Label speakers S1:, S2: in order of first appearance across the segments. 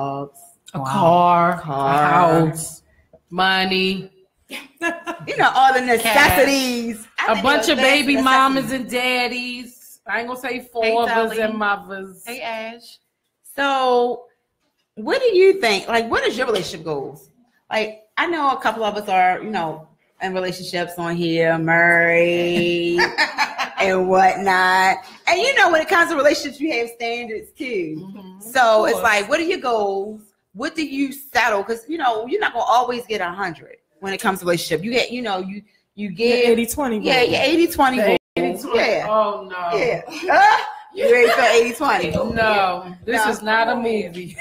S1: a car, a house, money.
S2: All the necessities.
S1: A bunch of baby mamas and daddies. I ain't gonna say fathers and mothers.
S3: Hey, Ash.
S2: So, what do you think? Like, what is your relationship goals? Like, I know a couple of us are, in relationships on here, married and whatnot. And when it comes to relationships, you have standards too. Mm-hmm. So it's like, what are your goals? What do you settle? Because you're not gonna always get 100 when it comes to relationship. You get, you get
S4: 80-20.
S2: Yeah, your 80-20.
S1: 80-20.
S2: Yeah.
S1: Oh no.
S2: Yeah. You ready for 80-20?
S1: No, this is not a movie.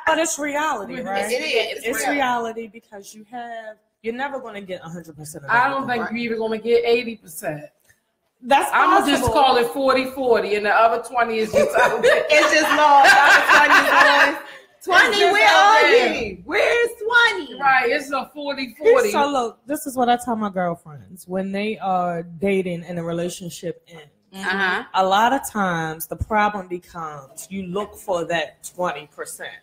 S4: But it's reality, right?
S2: It is.
S4: It's reality because you're never going to get 100% of that.
S1: I don't think you're even going to get 80%.
S4: That's possible.
S1: I'm going to just call it 40-40 and the other 20 is just out there.
S2: It's just lost. The other 20 is lost. 20, where are you? Where's 20?
S1: Right, it's a 40-40.
S4: So look, this is what I tell my girlfriends when they are dating and a relationship ends. A lot of times the problem becomes you look for that 20%,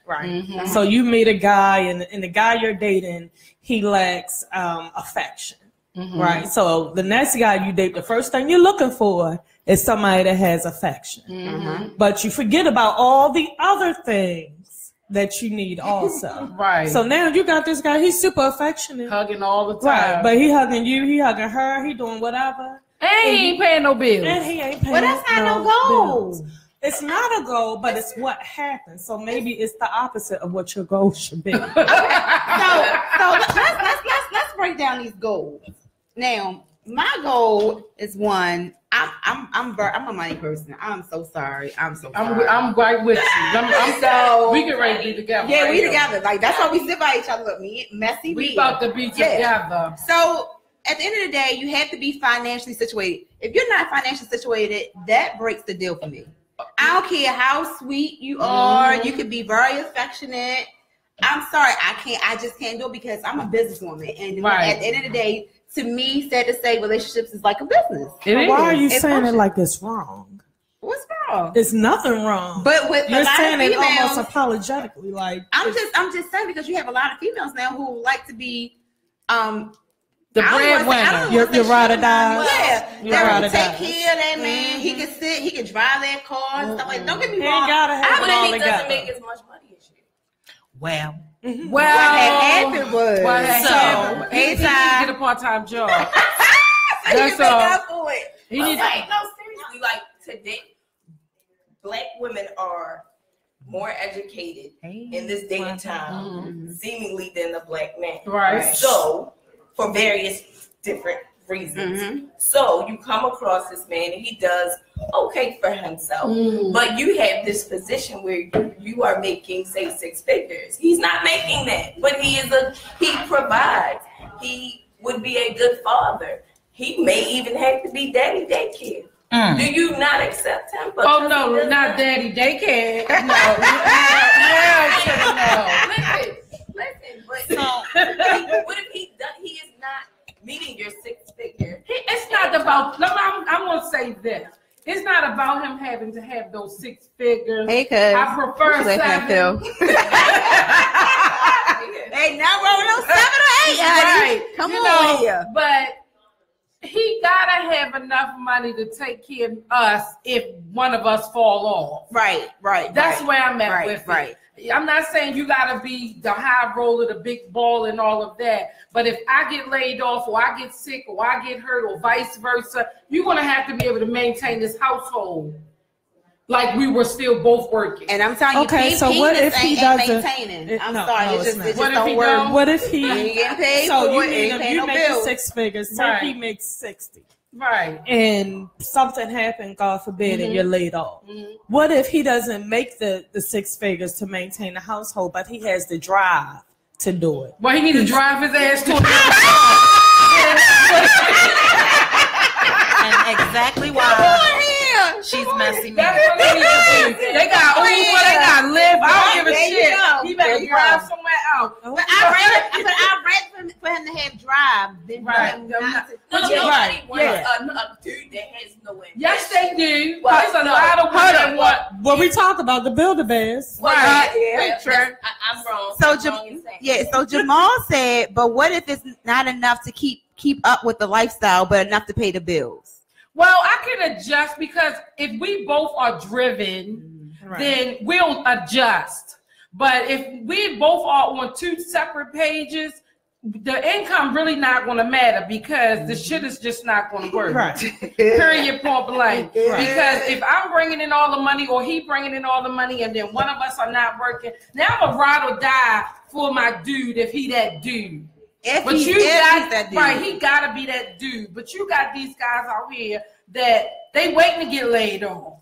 S4: right? Mm-hmm. So you meet a guy and the guy you're dating, he lacks affection, right? So the next guy you date, the first thing you're looking for is somebody that has affection. But you forget about all the other things that you need also.
S1: Right.
S4: So now you got this guy, he's super affectionate.
S1: Hugging all the time.
S4: Right, but he hugging you, he hugging her, he doing whatever.
S1: And he ain't paying no bills.
S4: And he ain't paying
S2: But that's not no goal.
S4: bills. It's not a goal, but it's what happens. So maybe it's the opposite of what your goal should be.
S2: So let's break down these goals. Now, my goal is one. I'm a money person. I'm so sorry. I'm
S1: right with you. I'm so we can ready to be together.
S2: Yeah, we together. Like that's why we sit by each other. Look, me, messy.
S1: We about to be together.
S2: So at the end of the day, you have to be financially situated. If you're not financially situated, that breaks the deal for me. I don't care how sweet you are. You could be very affectionate. I'm sorry, I just can't do it because I'm a businesswoman. And at the end of the day, to me, sad to say, relationships is like a business.
S4: Why are you saying it like it's wrong?
S2: What's wrong?
S4: There's nothing wrong.
S2: But with
S4: you're
S2: a lot
S4: saying
S2: of females,
S4: it almost apologetically, like
S2: I'm just saying because you have a lot of females now who like to be
S1: the breadwinner.
S4: You're ride or die.
S2: Yeah,
S4: you're ride or die.
S2: Take care of that man. He can sit. He can drive that car and stuff like. Don't get me wrong.
S4: He ain't gotta have it all together.
S3: Doesn't make as much money as you.
S1: Well,
S2: what had happened was
S1: he needs to get a part-time job.
S2: That's all.
S3: He needs no, seriously, like today, Black women are more educated in this day and time, seemingly than the Black man.
S1: Right.
S3: So, for various different reasons. So you come across this man and he does okay for himself, but you have this position where you are making, say, 6 figures. He's not making that, but he provides. He would be a good father. He may even have to be daddy daycare. Do you not accept him?
S1: Oh no, not daddy daycare. No.
S3: Listen, but what if he is not meeting your 6 figure?
S1: It's not about. I'm gonna say this. It's not about him having to have those 6 figures.
S2: Hey, cuz
S1: I prefer 7.
S2: Ain't not wrong with no 7 or 8.
S1: Right.
S2: Come on here.
S1: But he gotta have enough money to take care of us if one of us fall off.
S2: Right.
S1: That's where I'm at with it. I'm not saying you gotta be the high roller, the big ball, and all of that. But if I get laid off, or I get sick, or I get hurt, or vice versa, you're gonna have to be able to maintain this household like we were still both working.
S2: And I'm telling you,
S4: okay, so what if he doesn't
S2: maintaining? I'm sorry, it just don't work.
S4: What if he
S2: ain't getting paid
S4: so
S2: for
S4: you
S2: it?
S4: Need you make 6 figures, say he makes 60.
S1: Right.
S4: And something happened, God forbid, and you're laid off. What if he doesn't make the 6 figures to maintain the household, but he has the drive to do it?
S1: Well, he needs to drive his ass to
S3: And exactly why she's messy.
S1: That's what they need to do. They got Uber, they got Lyft. I don't give a shit. He better drive somewhere house.
S2: But I'd rather for him to have drive than
S1: Right.
S3: Nobody wants a dude that has no ambition.
S1: Yes, they do. There's a lot of women that want.
S4: What we talk about, the Build-A-Bears.
S3: Right.
S2: Sure.
S3: I'm wrong.
S2: So
S3: I'm wrong in saying.
S2: So Jamal said, but what if it's not enough to keep up with the lifestyle, but enough to pay the bills?
S1: Well, I can adjust because if we both are driven, then we'll adjust. But if we both are on two separate pages, the income really not going to matter because the shit is just not going to work.
S4: Right.
S1: Period, point blank. Because if I'm bringing in all the money or he bringing in all the money and then one of us are not working, now I'm a ride or die for my dude if he that dude. But you got that dude. Right, he got to be that dude. But you got these guys out here that they waiting to get laid on.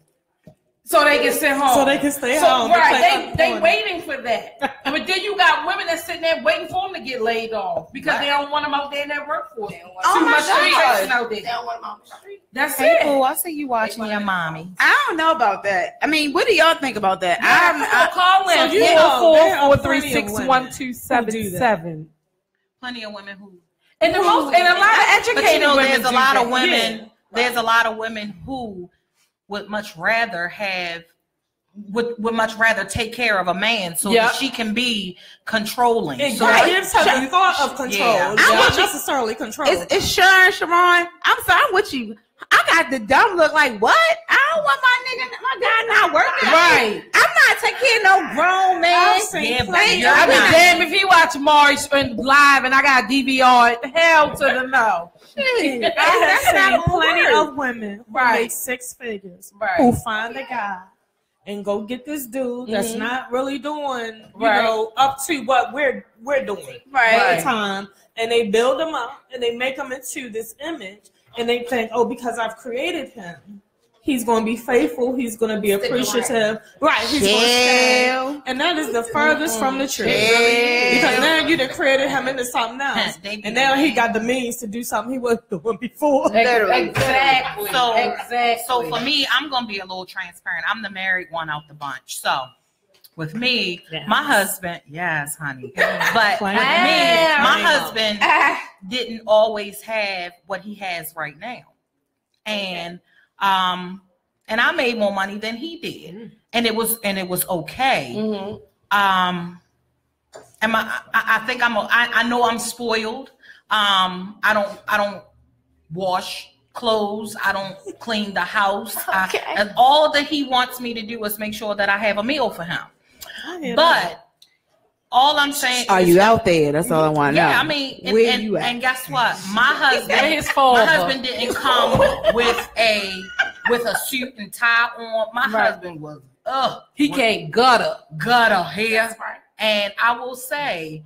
S1: So they can sit home.
S4: So they can stay home.
S1: Right. They waiting for that. But then you got women that sitting there waiting for them to get laid off because they don't want them out there in that workforce. Too much frustration out there. They don't want them out the street. That's it.
S5: Oh, I see you watching your mommy.
S2: I don't know about that. I mean, what do y'all think about that?
S1: Call in 444-361-277.
S5: Plenty of women who.
S1: And a lot of educated women.
S5: There's a lot of women. Yeah. There's a lot of women who would much rather take care of a man so that she can be controlling.
S4: It gives her the thought of control. Yeah. Not necessarily control.
S2: It's Sharon. I'm sorry, I'm with you. I got the dumb look like, what? I don't want my guy not working.
S1: Right.
S2: I'm not taking care of no grown man.
S1: I'll be damn if he watch Maury live and I got DVR. Hell to the no.
S4: I've seen plenty of women who make six figures who find a guy and go get this dude that's not really doing, you know, up to what we're doing at the time, and they build him up and they make him into this image, and they think, oh, because I've created him, he's going to be faithful. He's going to be appreciative. Right. He's going to stay. And that is the furthest from the truth. Because now you done created him into something else. And now he got the means to do something he wasn't doing before.
S1: Exactly.
S5: So for me, I'm going to be a little transparent. I'm the married one out the bunch. So with me, my husband, yes, honey. But with me, my husband didn't always have what he has right now. And I made more money than he did, and it was okay. And I think I know I'm spoiled. I don't wash clothes. I don't clean the house. And all that he wants me to do is make sure that I have a meal for him. But all I'm saying
S2: is, you out there? That's all I want to know.
S5: Yeah, I mean, and guess what? My husband didn't come with a suit and tie on. My husband was
S1: he came gutter
S5: here. That's right. And I will say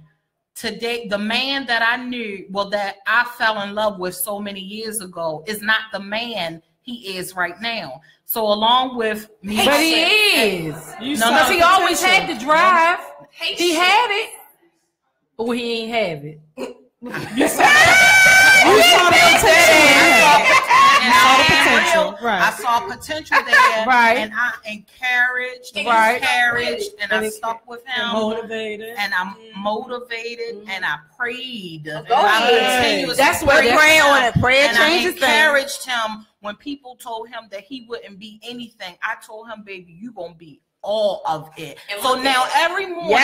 S5: today, the man that I knew, that I fell in love with so many years ago, is not the man he is right now. So along with me,
S1: but he is. Because he always had the drive. He had it. Or he ain't have it.
S5: You saw potential. I saw potential there. Right. And I encouraged. And I stuck with him. And I'm motivated. And I prayed.
S2: That's what prayer on it. Prayer changes things.
S5: And I encouraged him when people told him that he wouldn't be anything. I told him, baby, you gonna be all of it. So now every morning,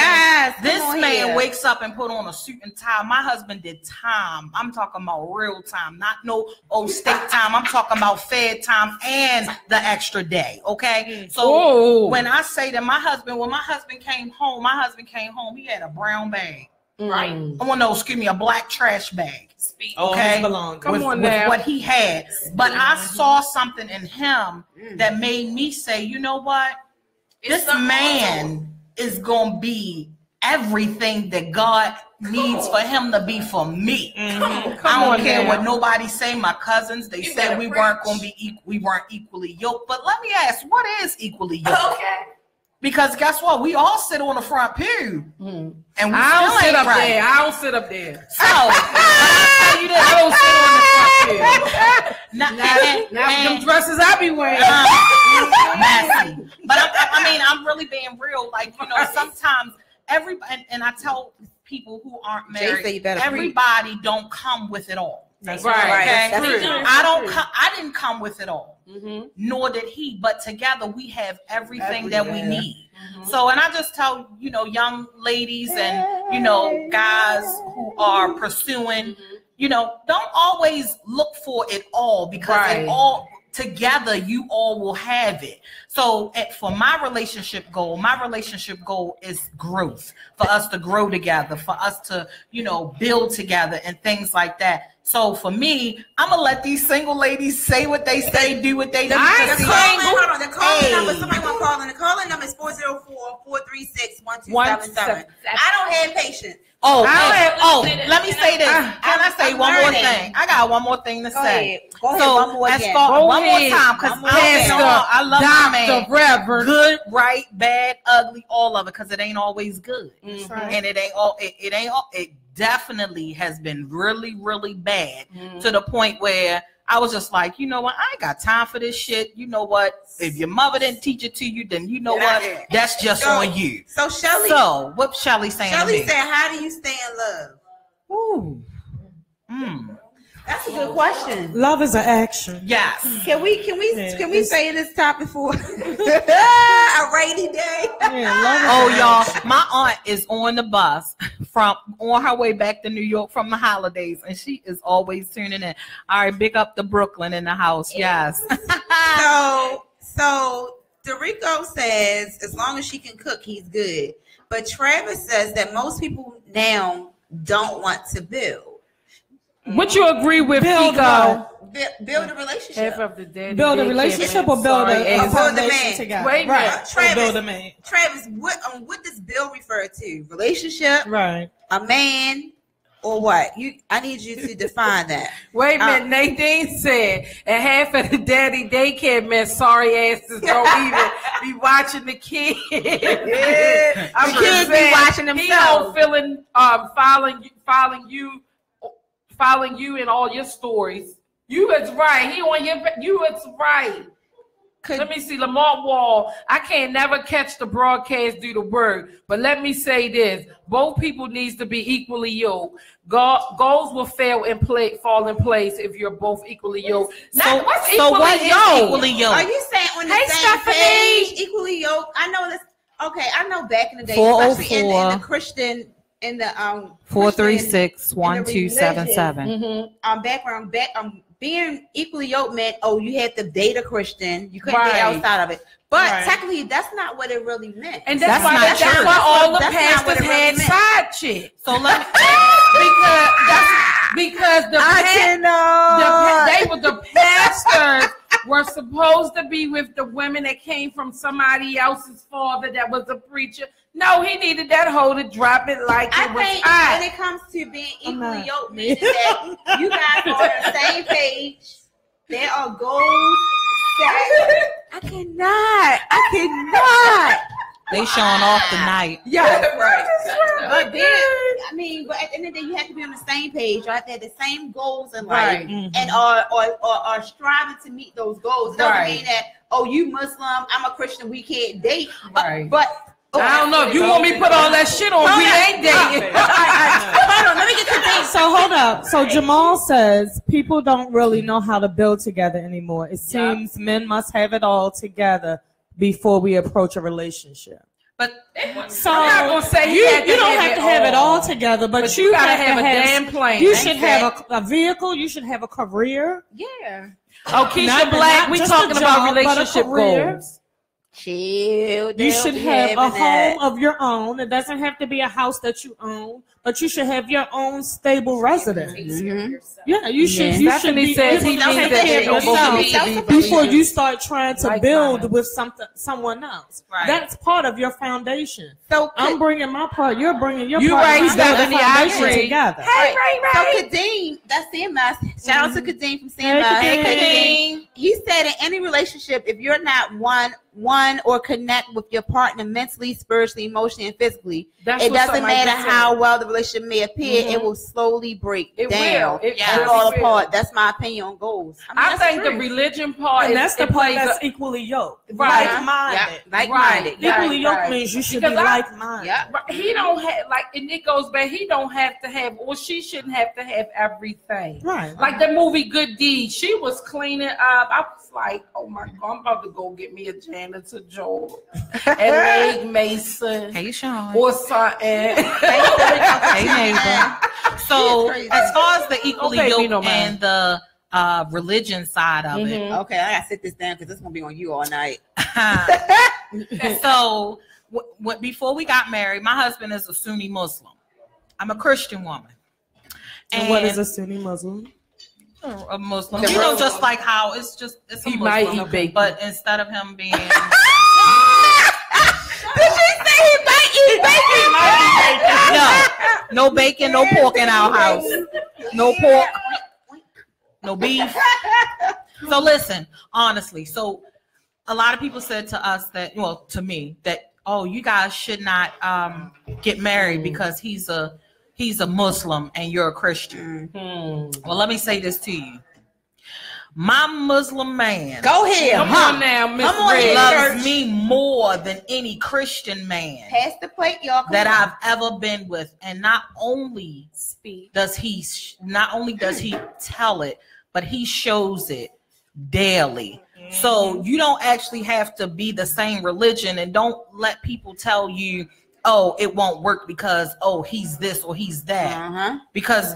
S5: this man wakes up and put on a suit and tie. My husband did time. I'm talking about real time, not no state time. I'm talking about fed time and the extra day. Okay. So when I say that when my husband came home, he had a brown bag. Right. A black trash bag. Okay. With what he had. But I saw something in him that made me say, you know what? This man is going to be everything that God needs for him to be for me. I don't care what nobody say. My cousins, they said we weren't going to be we weren't equally yoked. But let me ask, what is equally yoked? Okay. Because guess what? We all sit on the front pew. And we
S1: I don't sit up there. So
S5: I
S1: don't sit on the front pew. Now them dresses I be wearing.
S5: Messy. But I'm really being real. Like, sometimes everybody, and I tell people who aren't married, everybody don't come with it all.
S1: That's right.
S5: Okay?
S1: That's true.
S5: I didn't come with it all, nor did he. But together we have everything that we need. So, and I just tell young ladies and guys who are pursuing, don't always look for it all, because it all together you all will have it. So for my relationship goal is growth, for us to grow together, for us to build together and things like that. So for me, I'm gonna let these single ladies say what they say, do what they do.
S2: Hold on, the calling number. Somebody want to call in. The calling number is 404-436-1277. I don't have patience.
S5: Let me say this. Can I say one more thing? I got one more thing to say.
S2: Go ahead, one more
S5: time, because I love my man.
S1: Reverend.
S5: Good, right, bad, ugly, all of it, because it ain't always good, and it definitely has been really, really bad, to the point where I was just like, you know what? I ain't got time for this shit. You know what? If your mother didn't teach it to you, then you know what? That's just on you.
S2: So Shelly.
S5: So what Shelly saying?
S2: Shelly said, "How do you stay in love?"
S5: Ooh.
S2: That's a good question.
S4: Love is an action.
S5: Yes.
S2: Can we say this topic for a rainy day?
S5: Y'all, my aunt is on the bus on her way back to New York from the holidays, and she is always tuning in. All right, big up to Brooklyn in the house. Yes.
S2: So Dorico says as long as she can cook, he's good. But Travis says that most people now don't want to build.
S1: Would you agree with
S2: build
S1: a
S2: relationship?
S4: Build a relationship or build a foundation together?
S2: Wait a minute,
S4: Travis,
S2: what does build refer to? Relationship,
S4: right?
S2: A man, or what? I need you to define that.
S1: Wait a minute, Nadine said, and half of the daddy daycare men sorry asses don't even be watching the kids.
S2: I'm kids be watching themselves.
S1: He don't following you in all your stories. You is right. He on you is right. Let me see, Lamont Wall. I can't never catch the broadcast due to work, but let me say this: both people needs to be equally yoked. Goals will fall in place if you're both equally yoked. What's equally yoked?
S2: Are you saying on the same page, equally yoked? I know this. Okay, I know back in the day, especially in the Christian. In the
S5: 436-1277.
S2: Background, being equally yoked meant you had to date a Christian. You couldn't date outside of it. But technically, that's not what it really meant.
S1: And that's why all the pastors had side chicks.
S5: So let me
S1: because the pastors were supposed to be with the women that came from somebody else's father that was a preacher. No, he needed that hoe to drop it like it was hot.
S2: When it comes to being equally yoked, meaning that you guys are on the same page. There are goals that I cannot.
S5: They showing off tonight.
S2: Yeah, right. But then, but at the end of the day, you have to be on the same page. You have to have the same goals in life, and are striving to meet those goals. It doesn't mean that you Muslim, I'm a Christian, we can't date. But
S1: I don't know if you want me to put all that shit on. We ain't dating.
S2: Hold on, let me get to things.
S4: So hold up. So Jamal says people don't really know how to build together anymore. It seems men must have it all together before we approach a relationship.
S5: But
S4: so I'm not gonna say you don't have to have it all together, but you gotta have a damn plane. You should have a vehicle. You should have a career.
S2: Yeah.
S1: Oh, Keisha Black, we talking about relationship goals.
S2: Chill.
S4: You should have a home of your own. It doesn't have to be a house that you own, but you should have your own stable residence. Yeah, you should. You should be before you start trying to build with someone else. Right. That's part of your foundation. So I'm bringing my part. You're bringing your part.
S1: Right, Stephanie. I agree.
S4: Together.
S2: Hey, right. So Kadeem, that's CMS. Shout out to Kadeem from CMS.
S5: Hey, Kadeem.
S2: He said in any relationship, if you're not one one or connect with your partner mentally, spiritually, emotionally, and physically. It doesn't matter how well the relationship may appear, it will slowly break down and fall apart. That's my opinion on goals.
S1: I think the religion part,
S4: and that's the part that's equally yoked. Like-minded.
S2: Like-minded.
S4: Equally yoked means you should be like-minded.
S1: He don't have, like, and it goes back, he don't have to have, or she shouldn't have to have everything.
S4: Right.
S1: Like the movie Good Deed, she was cleaning up. I was like, oh my God, I'm about to go get me a janitor job, a leg mason,
S5: hey Sean,
S1: or something.
S5: Hey neighbor. So as far as the equally yoked and the religion side of it,
S2: okay, I gotta sit this down because this is gonna be on you all night.
S5: So before we got married, my husband is a Sunni Muslim. I'm a Christian woman.
S4: And what is a Sunni Muslim?
S5: A Muslim, you know, just like how it's a
S1: he
S5: Muslim,
S1: might eat bacon,
S5: but instead of him being,
S2: did she say he might eat
S5: No,
S2: bacon?
S5: no bacon, no pork in our house, no pork, no beef. So listen, honestly, so a lot of people said to us that, well, to me, that, oh, you guys should not get married because he's a Muslim and you're a Christian. Well, let me say this to you. My Muslim man,
S2: go ahead,
S1: come on now, Miss Red,
S5: loves me more than any Christian man
S2: pass the plate, y'all,
S5: that I've ever been with. And not only does he tell it, but he shows it daily. So you don't actually have to be the same religion, and don't let people tell you, oh, it won't work because, oh, he's this or he's that. Because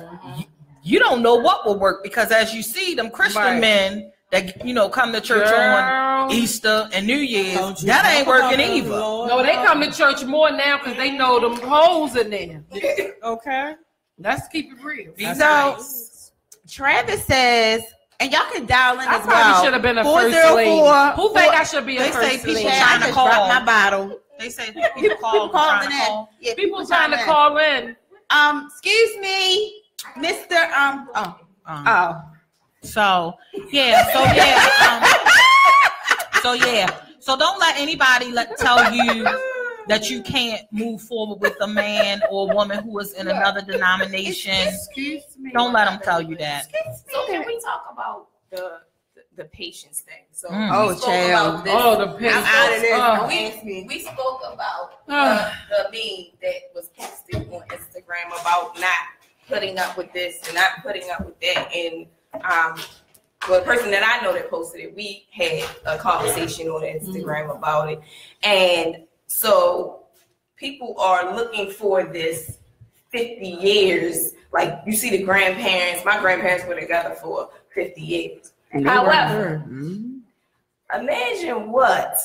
S5: you don't know what will work, because as you see, them Christian men that, you know, come to church on Easter and New Year's, that ain't working either.
S1: No, they come to church more now because they know them holes in there.
S4: Okay.
S1: Let's keep it real.
S2: So Travis says, and y'all can dial in as well.
S1: I probably should have been a first lady. Who think I should be a first lady?
S2: I just dropped my bottle.
S5: They say people calling in.
S2: Yeah,
S1: people trying to call in.
S2: Excuse me, Mr.
S5: So don't let anybody tell you that you can't move forward with a man or a woman who is in another denomination.
S3: Excuse me.
S5: Don't let them tell you that.
S3: So can we talk about the patience thing? So
S2: the patience.
S3: I'm out of this. We spoke about the meme that was posted on Instagram about not putting up with this and not putting up with that. And the person that I know that posted it, we had a conversation on Instagram about it. And so people are looking for this 50 years. Like, you see the grandparents, my grandparents were together for 50 years. However, imagine what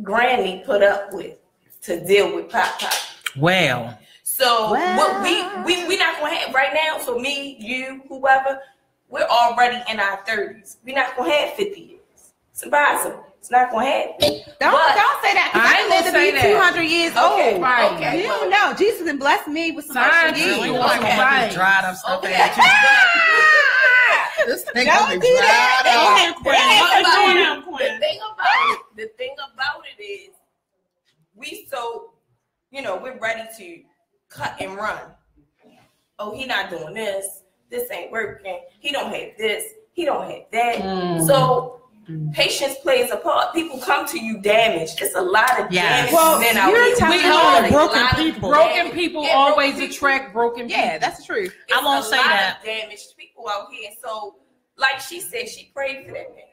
S3: Granny put up with to deal with Pop.
S5: Well.
S3: So what we not gonna have right now. So me, you, whoever, we're already in our 30s. We're not gonna have 50 years. It's impossible. It's not gonna happen.
S2: Don't say that. I ain't gonna be 200 years old.
S1: Right.
S3: Okay.
S2: You don't know. Jesus can bless me with some extra years.
S5: Okay. Dried up stuff.
S3: Okay.
S5: This thing
S2: don't do that.
S3: The thing about it is, we're ready to cut and run. Oh, he not doing this. This ain't working. He don't have this. He don't have that. So patience plays a part. People come to you damaged. It's a lot of damage.
S2: Well, you're talking about
S4: broken people.
S1: Broken people always attract broken people.
S2: Yeah, that's the truth.
S3: I won't say that. Damaged people out here. So, like she said, she prayed for that man.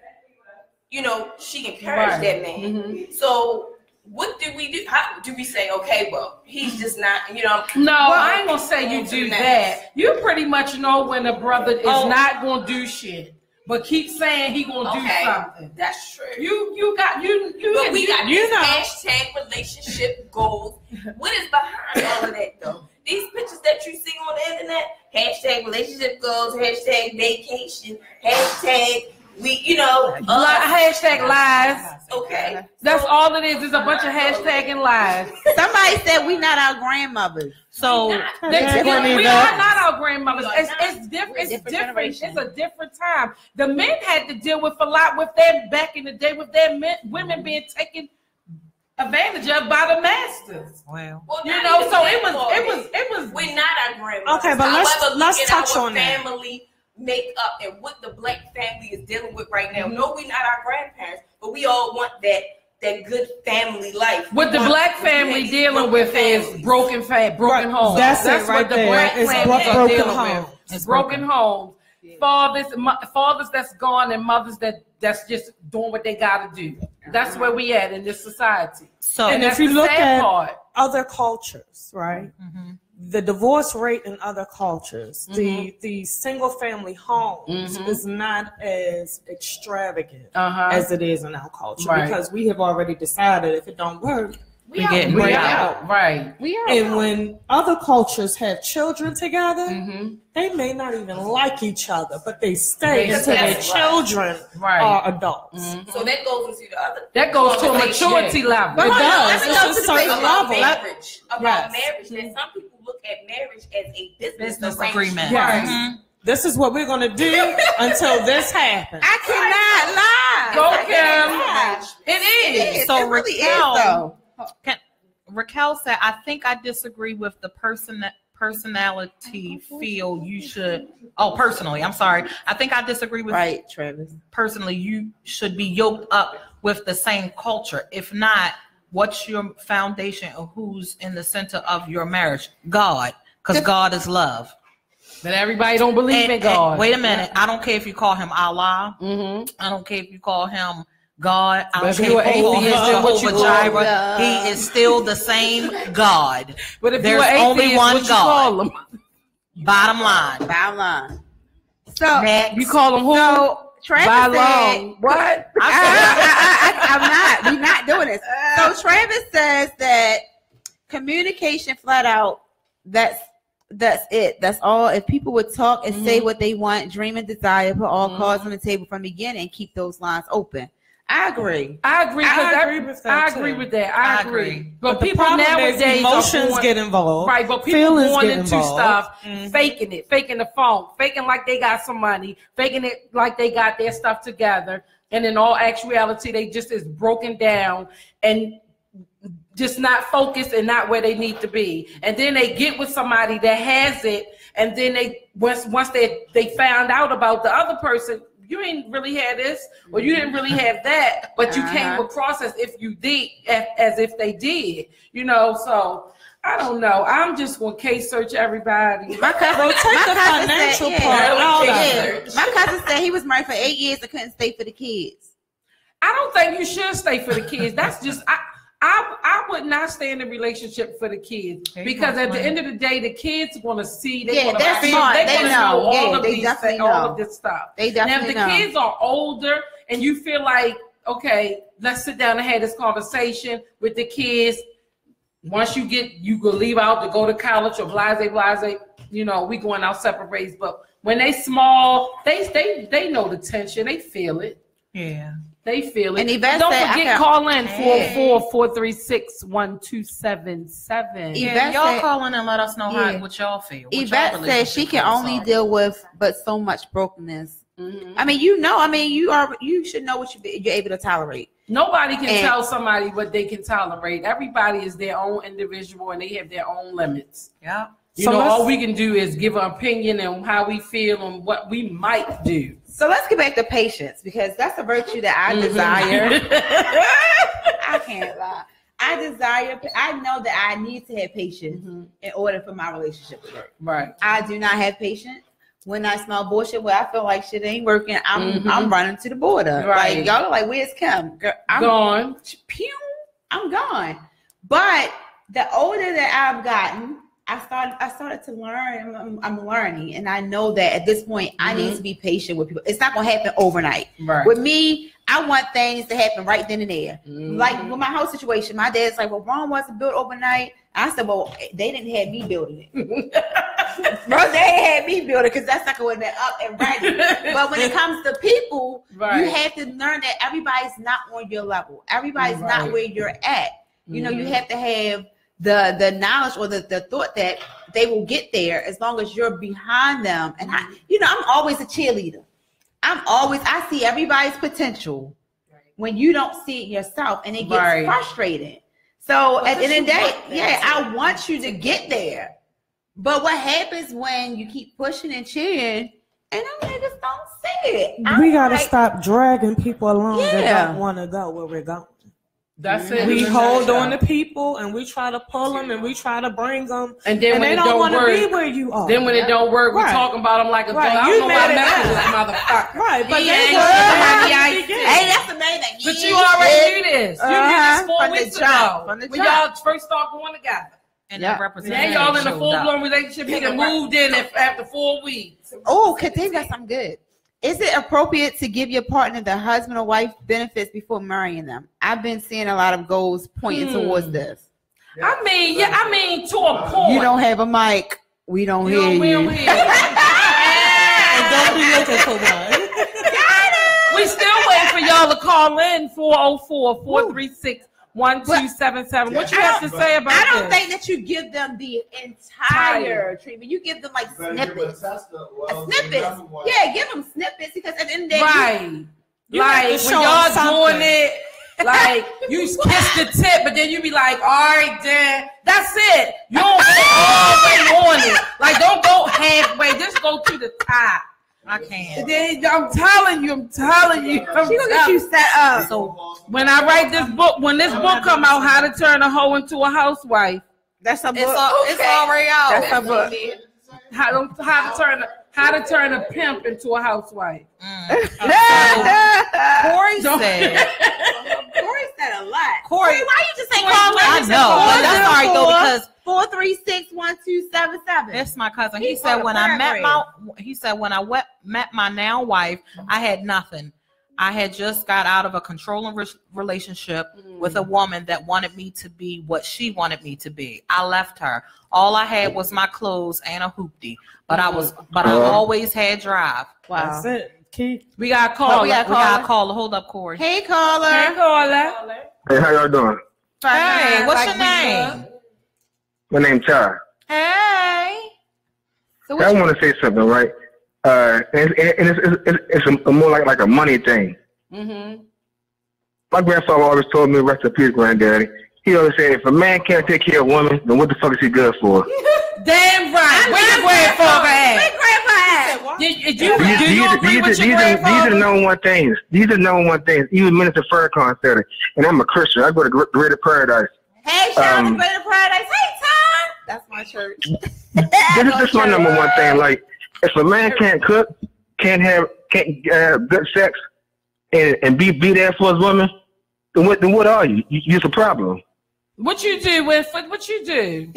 S3: You know, she encouraged that man. So, what do we do? How do we say, okay, well, he's just not, No,
S1: I ain't gonna say you do that. You pretty much know when a brother is not gonna do shit, but keep saying he gonna do something.
S3: That's true.
S1: We got
S3: hashtag relationship goals. What is behind all of that though? These pictures that you see on the internet, hashtag relationship goals, hashtag vacation, hashtag We, you know,
S1: hashtag lies.
S3: Okay.
S1: That's all it is. It's a bunch of hashtagging lies.
S2: Somebody said we not our grandmothers.
S1: So we are not our grandmothers. It's different. It's different. It's a different time. The men had to deal with a lot with them back in the day with their women being taken advantage of by the masters.
S5: Well,
S1: you know, so it was.
S3: We're not our grandmothers.
S4: Okay, but let's touch on
S3: family makeup and what the black family is dealing with right now. No, we're not our grandparents, but we all want that good family life.
S1: What the black family dealing with is broken homes.
S4: That's what the black family is dealing with.
S1: It's broken homes. Fathers that's gone and mothers that's just doing what they got to do. That's where we at in this society.
S4: So, and if you look at other cultures, right? Mm-hmm. The divorce rate in other cultures, the single family homes is not as extravagant as it is in our culture, because we have already decided if it don't work, we out.
S1: Right.
S2: We are.
S4: And when other cultures have children together, they may not even like each other, but they stay until their children are adults.
S3: So that goes into the other.
S1: That goes to a maturity level.
S4: It does. It's a certain level.
S3: Marriage. About marriage, that some people look at marriage as a business agreement.
S4: Yes. This is what we're going to do until this happens.
S2: I cannot lie.
S1: Go, Kim. It is.
S5: So
S2: it really is, though.
S5: Raquel said, I think I disagree with the personality feel you should. Oh, personally, I'm sorry. I think I disagree with.
S2: Right, Travis.
S5: Personally, you should be yoked up with the same culture. If not, what's your foundation of who's in the center of your marriage? God, because God is love.
S1: But everybody don't believe in God.
S5: And wait a minute. I don't care if you call him Allah. I don't care if you call him God. I don't care if you call him Jehovah Jireh. He is still the same God.
S1: But if
S5: there's only one God. Bottom
S2: line. So
S1: you call him who?
S2: So Travis said,
S1: what?
S2: I'm not. We're not doing this. So Travis says that communication flat out. That's it. That's all. If people would talk and say what they want, dream and desire, put all cards on the table from the beginning, and keep those lines open. I agree.
S1: I agree with that. I agree. But people nowadays
S4: emotions get involved.
S1: Right, but people going into stuff, faking the phone, faking like they got some money, faking it like they got their stuff together, and in all actuality, they just is broken down and just not focused and not where they need to be. And then they get with somebody that has it, and then they once they found out about the other person, you ain't really had this, or you didn't really have that, but you came across as if you did, as if they did, you know. So I don't know. I'm just gonna case search everybody.
S2: My cousin said he was married for 8 years and couldn't stay for the kids.
S1: I don't think you should stay for the kids. That's just I would not stay in a relationship for the kids, because at the end of the day, the kids want to see. They want to feel. They want to know all of this stuff.
S2: They definitely
S1: now, if the kids are older and you feel like, okay, let's sit down and have this conversation with the kids. Once you go leave out to go to college or blase, you know, we going our separate ways. But when they small, they know the tension. They feel it.
S5: Yeah.
S1: They feel it.
S2: And Yvette
S1: don't forget, call in 444-436-1277.
S5: Y'all call in and let us know what y'all feel.
S2: Yvette says she can only deal with but so much brokenness. I mean, you should know what you're able to tolerate.
S1: Nobody can tell somebody what they can tolerate. Everybody is their own individual and they have their own limits.
S5: Yeah.
S1: You know, all we can do is give an opinion on how we feel and what we might do.
S2: So let's get back to patience, because that's a virtue that I desire. I can't lie. I know that I need to have patience in order for my relationship to work.
S1: Right.
S2: I do not have patience. When I smell bullshit, where I feel like shit ain't working, I'm running to the border.
S1: Right.
S2: Like, y'all are like, where's Kim? Girl, I'm
S1: gone.
S2: Pew, I'm gone. But the older that I've gotten, I started to learn. I'm learning, and I know that at this point I need to be patient with people. It's not going to happen overnight.
S1: Right.
S2: With me, I want things to happen right then and there. Like with my house situation, my dad's like, well, Rome wasn't built overnight. I said, well, they didn't have me building it. Bro, they had me build it because that's not going to up and ready. But when it comes to people, you have to learn that everybody's not on your level. Everybody's not where you're at. You know, you have to have the knowledge or the thought that they will get there as long as you're behind them. And I'm always a cheerleader. I see everybody's potential when you don't see it yourself, and it gets frustrating. So at the end of the day, I want you to get there. But what happens when you keep pushing and cheering and them niggas don't see it?
S4: We gotta stop dragging people along that don't want to go where we're going.
S1: That's it.
S4: We hold on to people and we try to pull them and we try to bring them,
S1: and then when
S4: they don't want to be where you are.
S1: Then when it don't work, we talking about them like a dog. I don't know why I met this motherfucker.
S4: Right, but
S2: hey, that's amazing.
S1: But you already knew this. You knew this 4 weeks ago when y'all first started going together.
S5: And that represents.
S1: Now y'all in a full-blown relationship. He done moved in after 4 weeks.
S2: Oh, Katina got something good. Is it appropriate to give your partner the husband or wife benefits before marrying them? I've been seeing a lot of goals pointing towards this.
S1: I mean, to a point.
S2: You don't have a mic. We don't hear you.
S1: We don't hear you.
S4: And don't be looking for one.
S1: We still waiting for y'all to call in 404-436-1277. What you have to say about this?
S2: I don't think that you give them the entire treatment. You give them like snippets. Snippets. Yeah, give them snippets because at the end of the day,
S1: like when y'all doing it, like you kiss the tip, but then you be like, all right, then that's it. You don't go all the way on it. Like don't go halfway. Just go to the top.
S5: I can't.
S1: I'm telling you.
S2: She gonna get you set up.
S1: So when I write this book, when this book come out, How to Turn a Hoe into a Housewife.
S2: That's a book.
S5: It's already out.
S2: That's a book.
S1: How to turn a pimp into a housewife.
S5: Corey said.
S2: Corey said a lot.
S5: Corey,
S2: why you just say call in?
S5: I know. But that's all right though because
S2: 436-1277.
S5: That's my cousin. He said when I met my now wife, I had nothing. I had just got out of a controlling relationship with a woman that wanted me to be what she wanted me to be. I left her. All I had was my clothes and a hoopty, but I always had drive.
S4: Wow. That's it. Keith.
S1: We got a caller.
S5: We got a caller. Hold up, Corey.
S2: Hey, caller.
S6: Hey, how y'all doing?
S5: Hey, what's your name?
S6: My name's Ty.
S5: Hey.
S2: So
S6: I want to say something, right? It's a more like a money thing.
S2: Mm-hmm.
S6: My grandfather always told me, rest in peace, granddaddy. He always said, if a man can't take care of a woman, then what the fuck is he good for?
S1: Damn right. Where your grandfather at? Did you agree with your grandfather?
S6: These are the number one things. These are the number one things. Even Minister Farrakhan said it. And I'm a Christian. I go to Greater Paradise.
S2: Hey, shout out to Greater Paradise. Hey, Tom. That's my church.
S6: This is my number one thing. Like, if a man can't cook, can't have good sex, and be there for his woman, then what are you? You're the problem.
S1: What you do, Winford? What you do?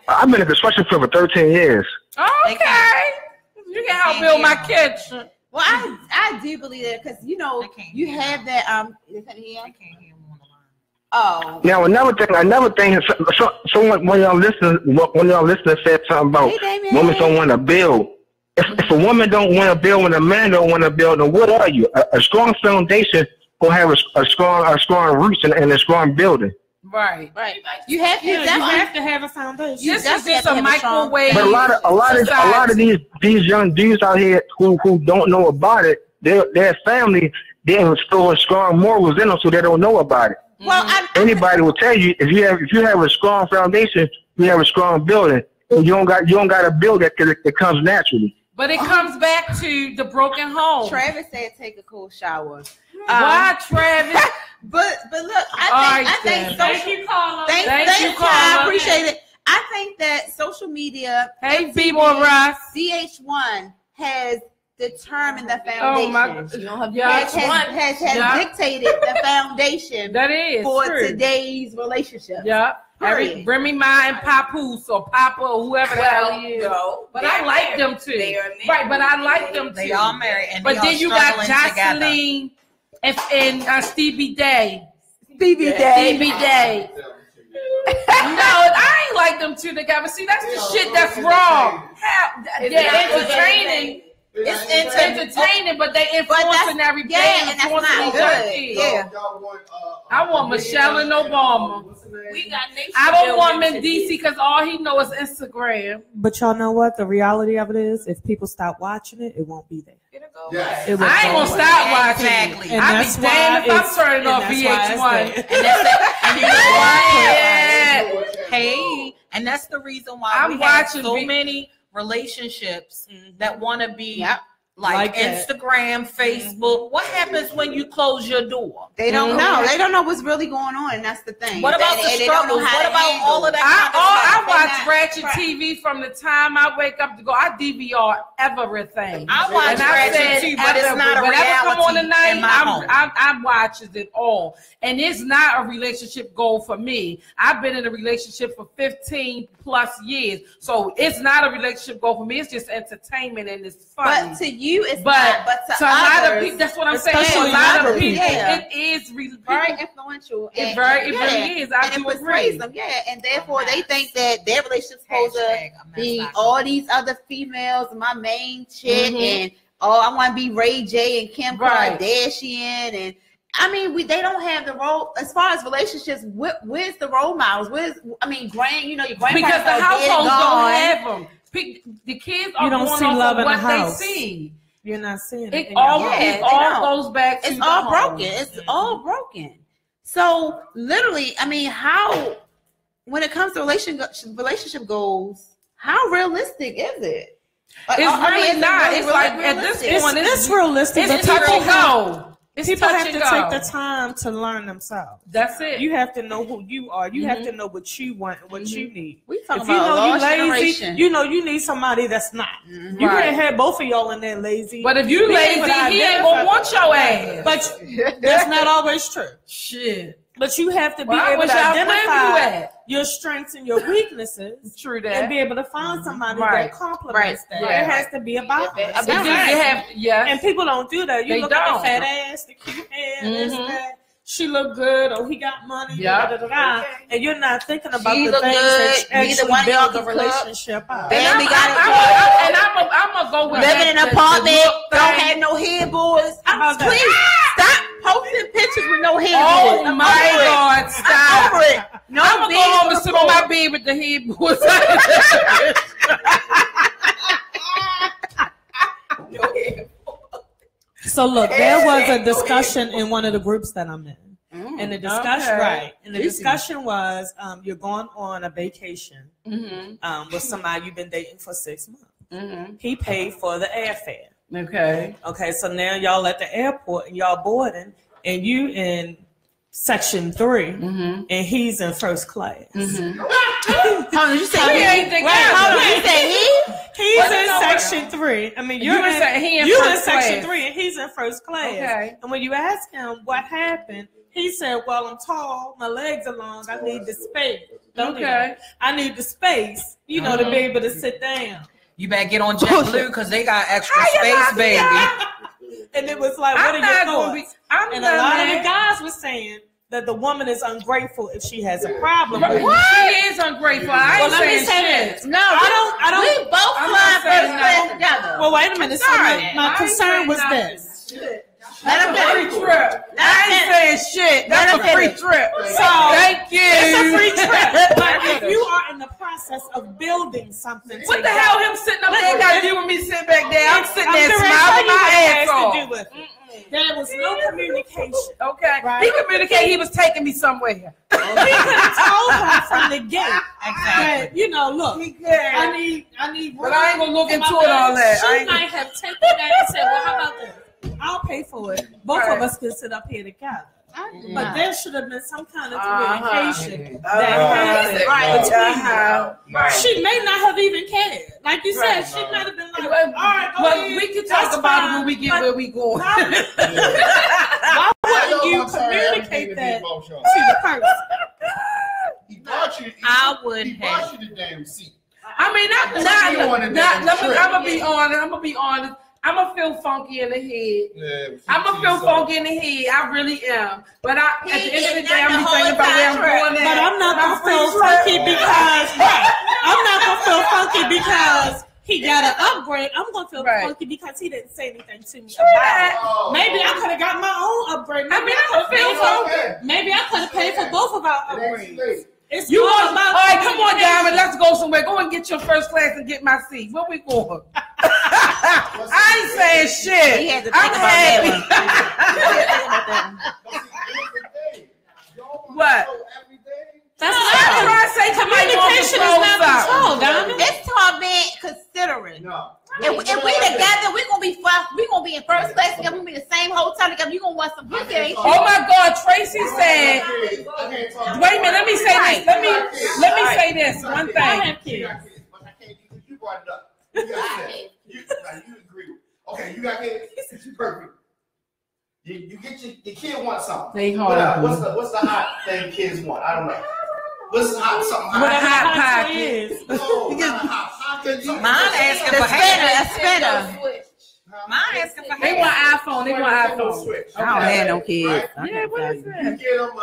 S6: I've been in construction for 13 years.
S1: Okay. You can help build my kitchen.
S2: Well, I do believe that because, you know, you have that. I can't hear him on the line. Oh.
S6: Now, another thing, someone, one of y'all listeners said something about women don't want to build. If a woman don't want to build and a man don't want to build, then what are you? A strong foundation will have a strong roots and a strong building.
S1: Right.
S2: You have
S4: to have a foundation.
S1: This is just a microwave.
S6: But a lot of these young dudes out here who don't know about it, their family they instill strong morals in them, so they don't know about it.
S2: Well,
S6: anybody will tell you if you have a strong foundation, you have a strong building. And you don't got to build that because it comes naturally.
S1: But it comes back to the broken home.
S2: Travis said take a cool shower.
S1: Why, Travis?
S2: But look, I think
S1: thank you, caller.
S2: Thank you, caller. I appreciate it. I think that social media,
S1: hey, B-Boy Ross,
S2: CH1 has determined the foundation. Has dictated the foundation
S1: that is
S2: for
S1: true.
S2: Today's relationship.
S1: Yeah. Remy Ma and Papoose or Papa or whoever the hell he is. But I like them too. Right, but I like them too.
S5: They are married. And
S1: but then you got Jocelyn and Stevie Day. Stevie Day. No, I ain't like them two together. See, that's the shit that's wrong. Entertaining. It's entertaining, but they influencing everything.
S2: Yeah, and that's not good. Yeah.
S1: I want Michelle and Obama. I don't want Mendici because all he knows is Instagram.
S4: But y'all know what? The reality of it is, if people stop watching it, it won't be there.
S1: I ain't gonna stop watching.
S5: Exactly.
S1: And I be damned if I'm turning off VH1.
S5: Hey, and that's the reason why we have so many relationships that want to be like Instagram, Facebook. What happens when you close your door?
S2: They don't know. They don't know what's really going on, and that's the thing.
S5: What about the struggles? What about all of that?
S1: I watch ratchet TV from the time I wake up to go. I DVR everything.
S5: I watch ratchet TV, but it's not a reality.
S1: Come on tonight, I watches it all, and it's not a relationship goal for me. I've been in a relationship for 15 plus years, so it's not a relationship goal for me. It's just entertainment and it's fun.
S2: But to you, it's not. But to
S1: a lot
S2: others,
S1: of people, that's what I'm saying. To a lot of people, it is
S2: very influential.
S1: It really is. I do agree.
S2: Them, and therefore they think that their relationship's supposed to be all these other females, my main chick, and I want to be Ray J and Kim Kardashian, and I mean, they don't have the role as far as relationships. Where's the role models? Your grandparents
S1: because the households don't have them. The kids are going off of what they see.
S4: You're not seeing
S1: it. It all goes back to
S2: it's all broken. It's all broken. So literally, I mean, when it comes to relationship goals, how realistic is it?
S1: It's really not. It's like at this point,
S4: it's realistic.
S1: It's touch and go.
S4: People have to take the time to learn themselves.
S1: That's it.
S4: You have to know who you are. You have to know what you want and what you need.
S2: We talking about
S4: you lazy, you need somebody that's not. You can't have both of y'all in there lazy.
S1: But if you lazy, he ain't gonna want your ass.
S4: But that's not always true.
S1: Shit.
S4: But you have to be able to identify your strengths and your weaknesses.
S1: True that.
S4: And be able to find somebody that complements that. There has to be a balance. And people don't do that. You look at the fat ass, the cute hair, this, that. She look good, or he got money, and you're not thinking about the things that actually build the relationship up.
S2: And
S1: I'm gonna go with
S2: living in an apartment, don't have no headboards. Please stop posting pictures with no headboards.
S1: Oh my God, stop!
S2: Over it. No,
S1: I'm gonna go home and sit on my bed with the headboards.
S4: So look, there was a discussion in one of the groups that I'm in. And the discussion was you're going on a vacation with somebody you've been dating for 6 months. He paid for the airfare. Okay, so now y'all at the airport and y'all boarding, and you in section 3 and he's in first class.
S2: Hold on, you say
S1: he ain't the guy.
S2: You say he?
S4: He's in section 3. I mean, you're in section 3 and he's in first class.
S1: Okay.
S4: And when you ask him what happened, he said, well, I'm tall, my legs are long, I need the space. I need the space, to be able to sit down.
S5: You better get on JetBlue because they got extra space, baby.
S4: And it was like, what are your thoughts? And a lot of the guys were saying that the woman is ungrateful if she has a problem with it.
S1: She is ungrateful. Let me say this.
S2: No, I don't. We both fly first class together.
S4: Well, wait a minute. So my concern was this.
S2: Let him
S1: free trip. I ain't saying shit. That's a free trip.
S4: So
S1: thank you.
S4: It's a free trip. But if you are in the process of building something,
S1: what the hell? Him sitting up there got to do with me sitting back there. I'm sitting there smiling my ass off.
S4: There was no communication.
S1: Okay. Right? He communicated. He was taking me somewhere.
S4: He could have told her from the gate. Exactly. That, look, I need.
S1: But I ain't gonna look into it all that.
S4: She might have taken that and said, "Well, how about this? I'll pay for it. Both of us can sit up here together." But there should have been some kind of communication that happened. She may not have even cared. Like you said, she might have been like, all right,
S1: well, we can talk about it when we get where we going.
S4: Why wouldn't you communicate that to the person?
S5: I would
S7: he bought you the damn seat.
S1: I mean, I'm gonna be honest. I'm gonna feel funky in the head. Yeah, I'm gonna feel funky in the head. I really am. But at the end of the day, I'm thinking about where I'm going.
S4: But I'm not gonna feel funky because I'm not gonna feel funky because he got an upgrade. I'm gonna feel funky because he didn't say anything to me about it. Maybe I could have got my own upgrade. Maybe I could have paid for both of our upgrades.
S1: You want all right? Come on, Diamond. Let's go somewhere. Go and get your first class and get my seat. Where we going? I ain't saying shit.
S2: He had to think about
S1: that one. What?
S2: That's
S1: what I'm trying to say.
S4: Communication is not control, Diamond.
S2: It's called being considerate. No. If we together, we're gonna be in first class together. We're gonna be in the same hotel together. You're gonna want some pussy.
S1: Oh my God, Tracy said. Wait a minute, let me say this. Let me say this one thing.
S7: I can't do it. You brought it up. You agree. Okay, you got kids. It's perfect. You get your kid wants something. What's the hot thing kids want? I don't know. What's the hot something?
S1: What a hot pocket.
S5: Mine asking for
S2: a spinner.
S5: Mine asking for
S1: They want iPhone. They want iPhone.
S2: I don't have no kids.
S1: Yeah, what is that?
S7: You get them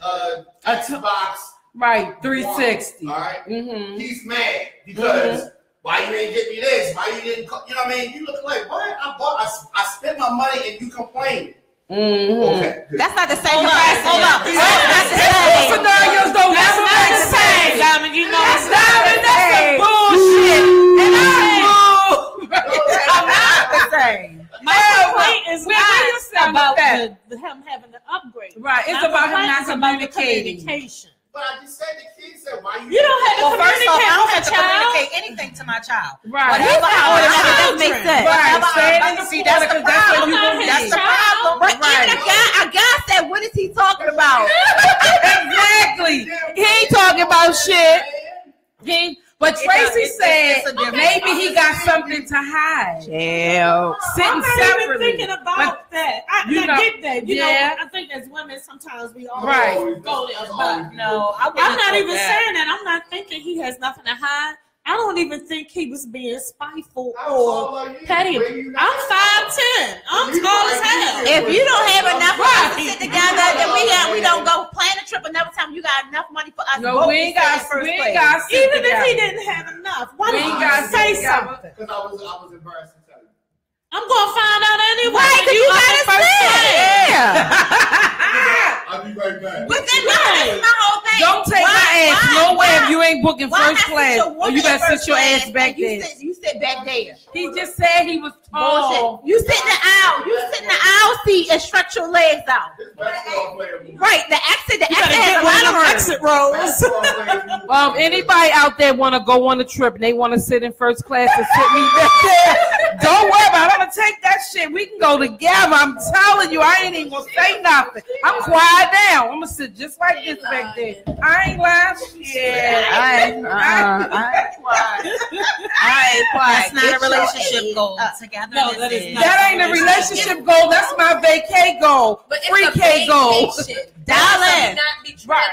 S7: a Xbox.
S1: Right, 360.
S7: All right. Mm-hmm. He's mad because why you didn't get me this? Why you didn't? You know what I mean? You look like what? I spent my money and you complain. Okay.
S2: That's not the same.
S5: Hold up.
S1: That's not the same. Scenarios don't never make sense.
S4: Diamond, you know
S1: that's some bullshit. And I'm not the same.
S4: My complaint is not about him having the upgrade.
S1: Right. It's about him not communicating.
S7: But I just said the kid said, "Why you?"
S4: You don't have to communicate.
S5: I don't have to communicate anything to my child.
S1: Right.
S2: Whatever doesn't make sense.
S1: Right.
S5: See, that's the problem. That's the problem.
S2: But even a guy said, "What is he talking about?"
S1: Exactly. He ain't talking about shit. But Tracy said maybe he got something to hide.
S2: Yeah.
S1: Sitting
S4: I'm not
S1: separately.
S4: even thinking about that. I get that. You know, I think as women, sometimes we all go there. But
S5: no,
S4: I'm not even saying that. I'm not thinking he has nothing to hide. I don't even think he was being spiteful or petty. I'm 5'10". I'm tall as hell.
S2: If you don't have enough money to sit together, then we don't go plan a trip another time. You got enough money for us.
S1: No, we ain't got first place.
S4: Even if he didn't have enough, why didn't you say something?
S7: Because I was embarrassed to tell you.
S4: I'm gonna find out anyway.
S2: Why? Because you gotta say.
S7: I'll be right back.
S2: But then that's my whole thing.
S1: Don't take my ass nowhere if you ain't booking first class. Or you better sit your ass back there.
S2: You sit back there.
S1: He just said he was tall.
S2: You sit in the aisle. You sit in the aisle seat and stretch your legs out. Right. The exit has a lot of
S4: exit rows.
S1: Anybody out there want to go on a trip and they want to sit in first class and sit me back there, don't worry about it. I'm going to take that shit. We can go together. I'm telling you, I ain't even going to say nothing. I'm quiet now. I'm going to sit just like this back there. I ain't lying. Yeah. I ain't quiet.
S5: That's not a relationship goal. Together.
S4: No, that is not.
S1: That ain't a relationship goal. That's my vacay goal. Free K goal.
S2: Dial in.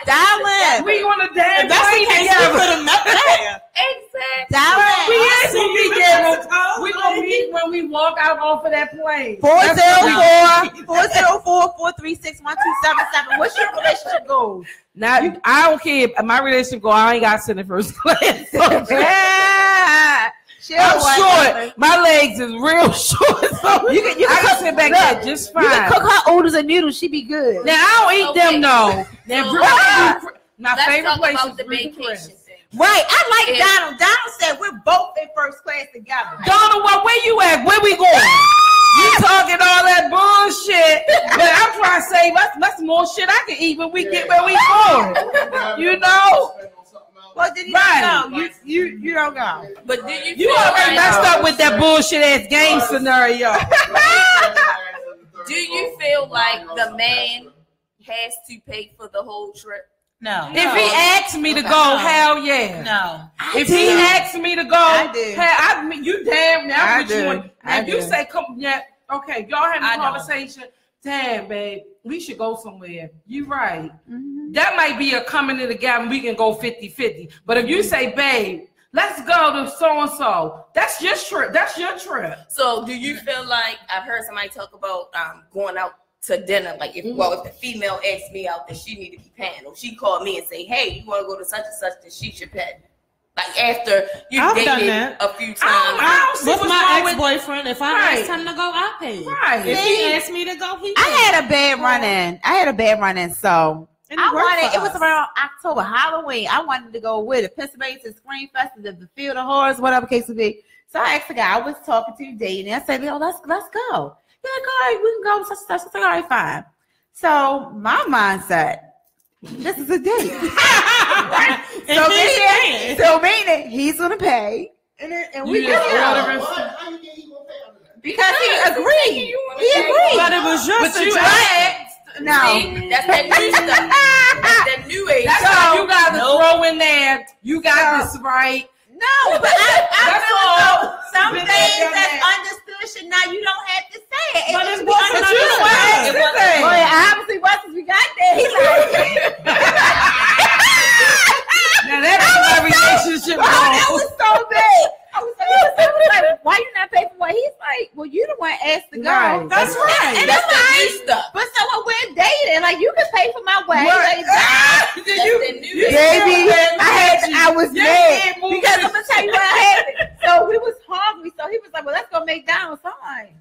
S2: Dial in.
S1: We on a damn
S4: That's the case. We put him up there.
S2: Exactly. Dial in.
S1: We ain't gonna be there. We gonna meet when we walk out off of that plane.
S2: 404-436-1277. What's your relationship goal?
S1: Now I don't care. My relationship goal, I ain't got to sit in first class. I'm short. My legs is real short, so you can sit back there just fine.
S2: You can cook her oodles and noodles. She be good.
S1: Now I don't eat them though. My favorite place is the vacation.
S2: Right, I like Donald. Donald said we're both in first class together.
S1: Donald, where you at? Where we going? You talking all that bullshit, but I'm trying to save us. That's more shit I can eat when we get where we going. You know.
S2: Well, did you go? You don't go.
S3: But do you?
S1: You already messed up with that bullshit ass game scenario.
S3: Do you feel like the man has to pay for the whole trip?
S5: No.
S1: If he asks me to go, hell yeah.
S5: No.
S1: If he asks me to go, hell, you damn now. If you say, come, yeah, okay, y'all having a conversation. Damn, babe, we should go somewhere. You right. Mm-hmm. That might be a coming together and we can go 50-50. But if you say, babe, let's go to so-and-so, that's your trip. That's your trip.
S3: So do you feel like, I've heard somebody talk about going out to dinner, like if if the female asks me out, then she need to be paying. Or she called me and say, hey, you want to go to such and such, then she should pay. Like after you dated a few times.
S4: With my ex-boyfriend, if I asked him to go, I pay.
S1: Right.
S4: If he asked me to go, he paid.
S2: I had a bad run-in. So it was around October, Halloween. I wanted to go with it. Pennsylvania to Screen Festival, the Field of Horrors, whatever case would be. So I asked the guy I was talking to, dating. I said, let's go. He's like, all right, we can go such and such. I said, all right, fine. So my mindset, this is a date. Right? So meaning he's gonna pay, and we go. Because he agreed.
S4: But it was just a joke.
S3: No, that's that new stuff. That's that new age.
S1: That's how you got to throw in there. You got this right.
S2: No, but that's all. Some things that's understood should not. You don't have to say it.
S4: But it's understood.
S2: Well, obviously, once we got there, he's like.
S1: Now that's my relationship.
S2: That was so big. I was like, why you not pay for what? He's like, well, you the one asked to go.
S1: Right.
S2: That's right. And that's the new stuff. But so when we're dating, like you can pay for my way. Like, baby, I was mad because I'm gonna tell you what happened. So we was hungry. So he was like, well, let's go McDonald's. So I'm like,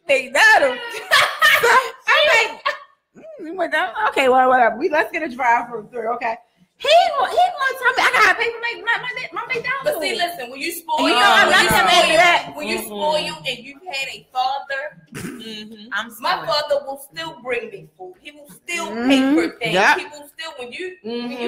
S2: McDonald's. I'm like, went down. Okay, well, whatever. Let's get a drive-through. Okay. He gonna tell me I gotta pay for my McDonald's.
S3: But see, listen, when you spoil, when you spoil and you had a father, my father will still bring me food. He will still pay for things.
S2: Yep.
S3: He will still when you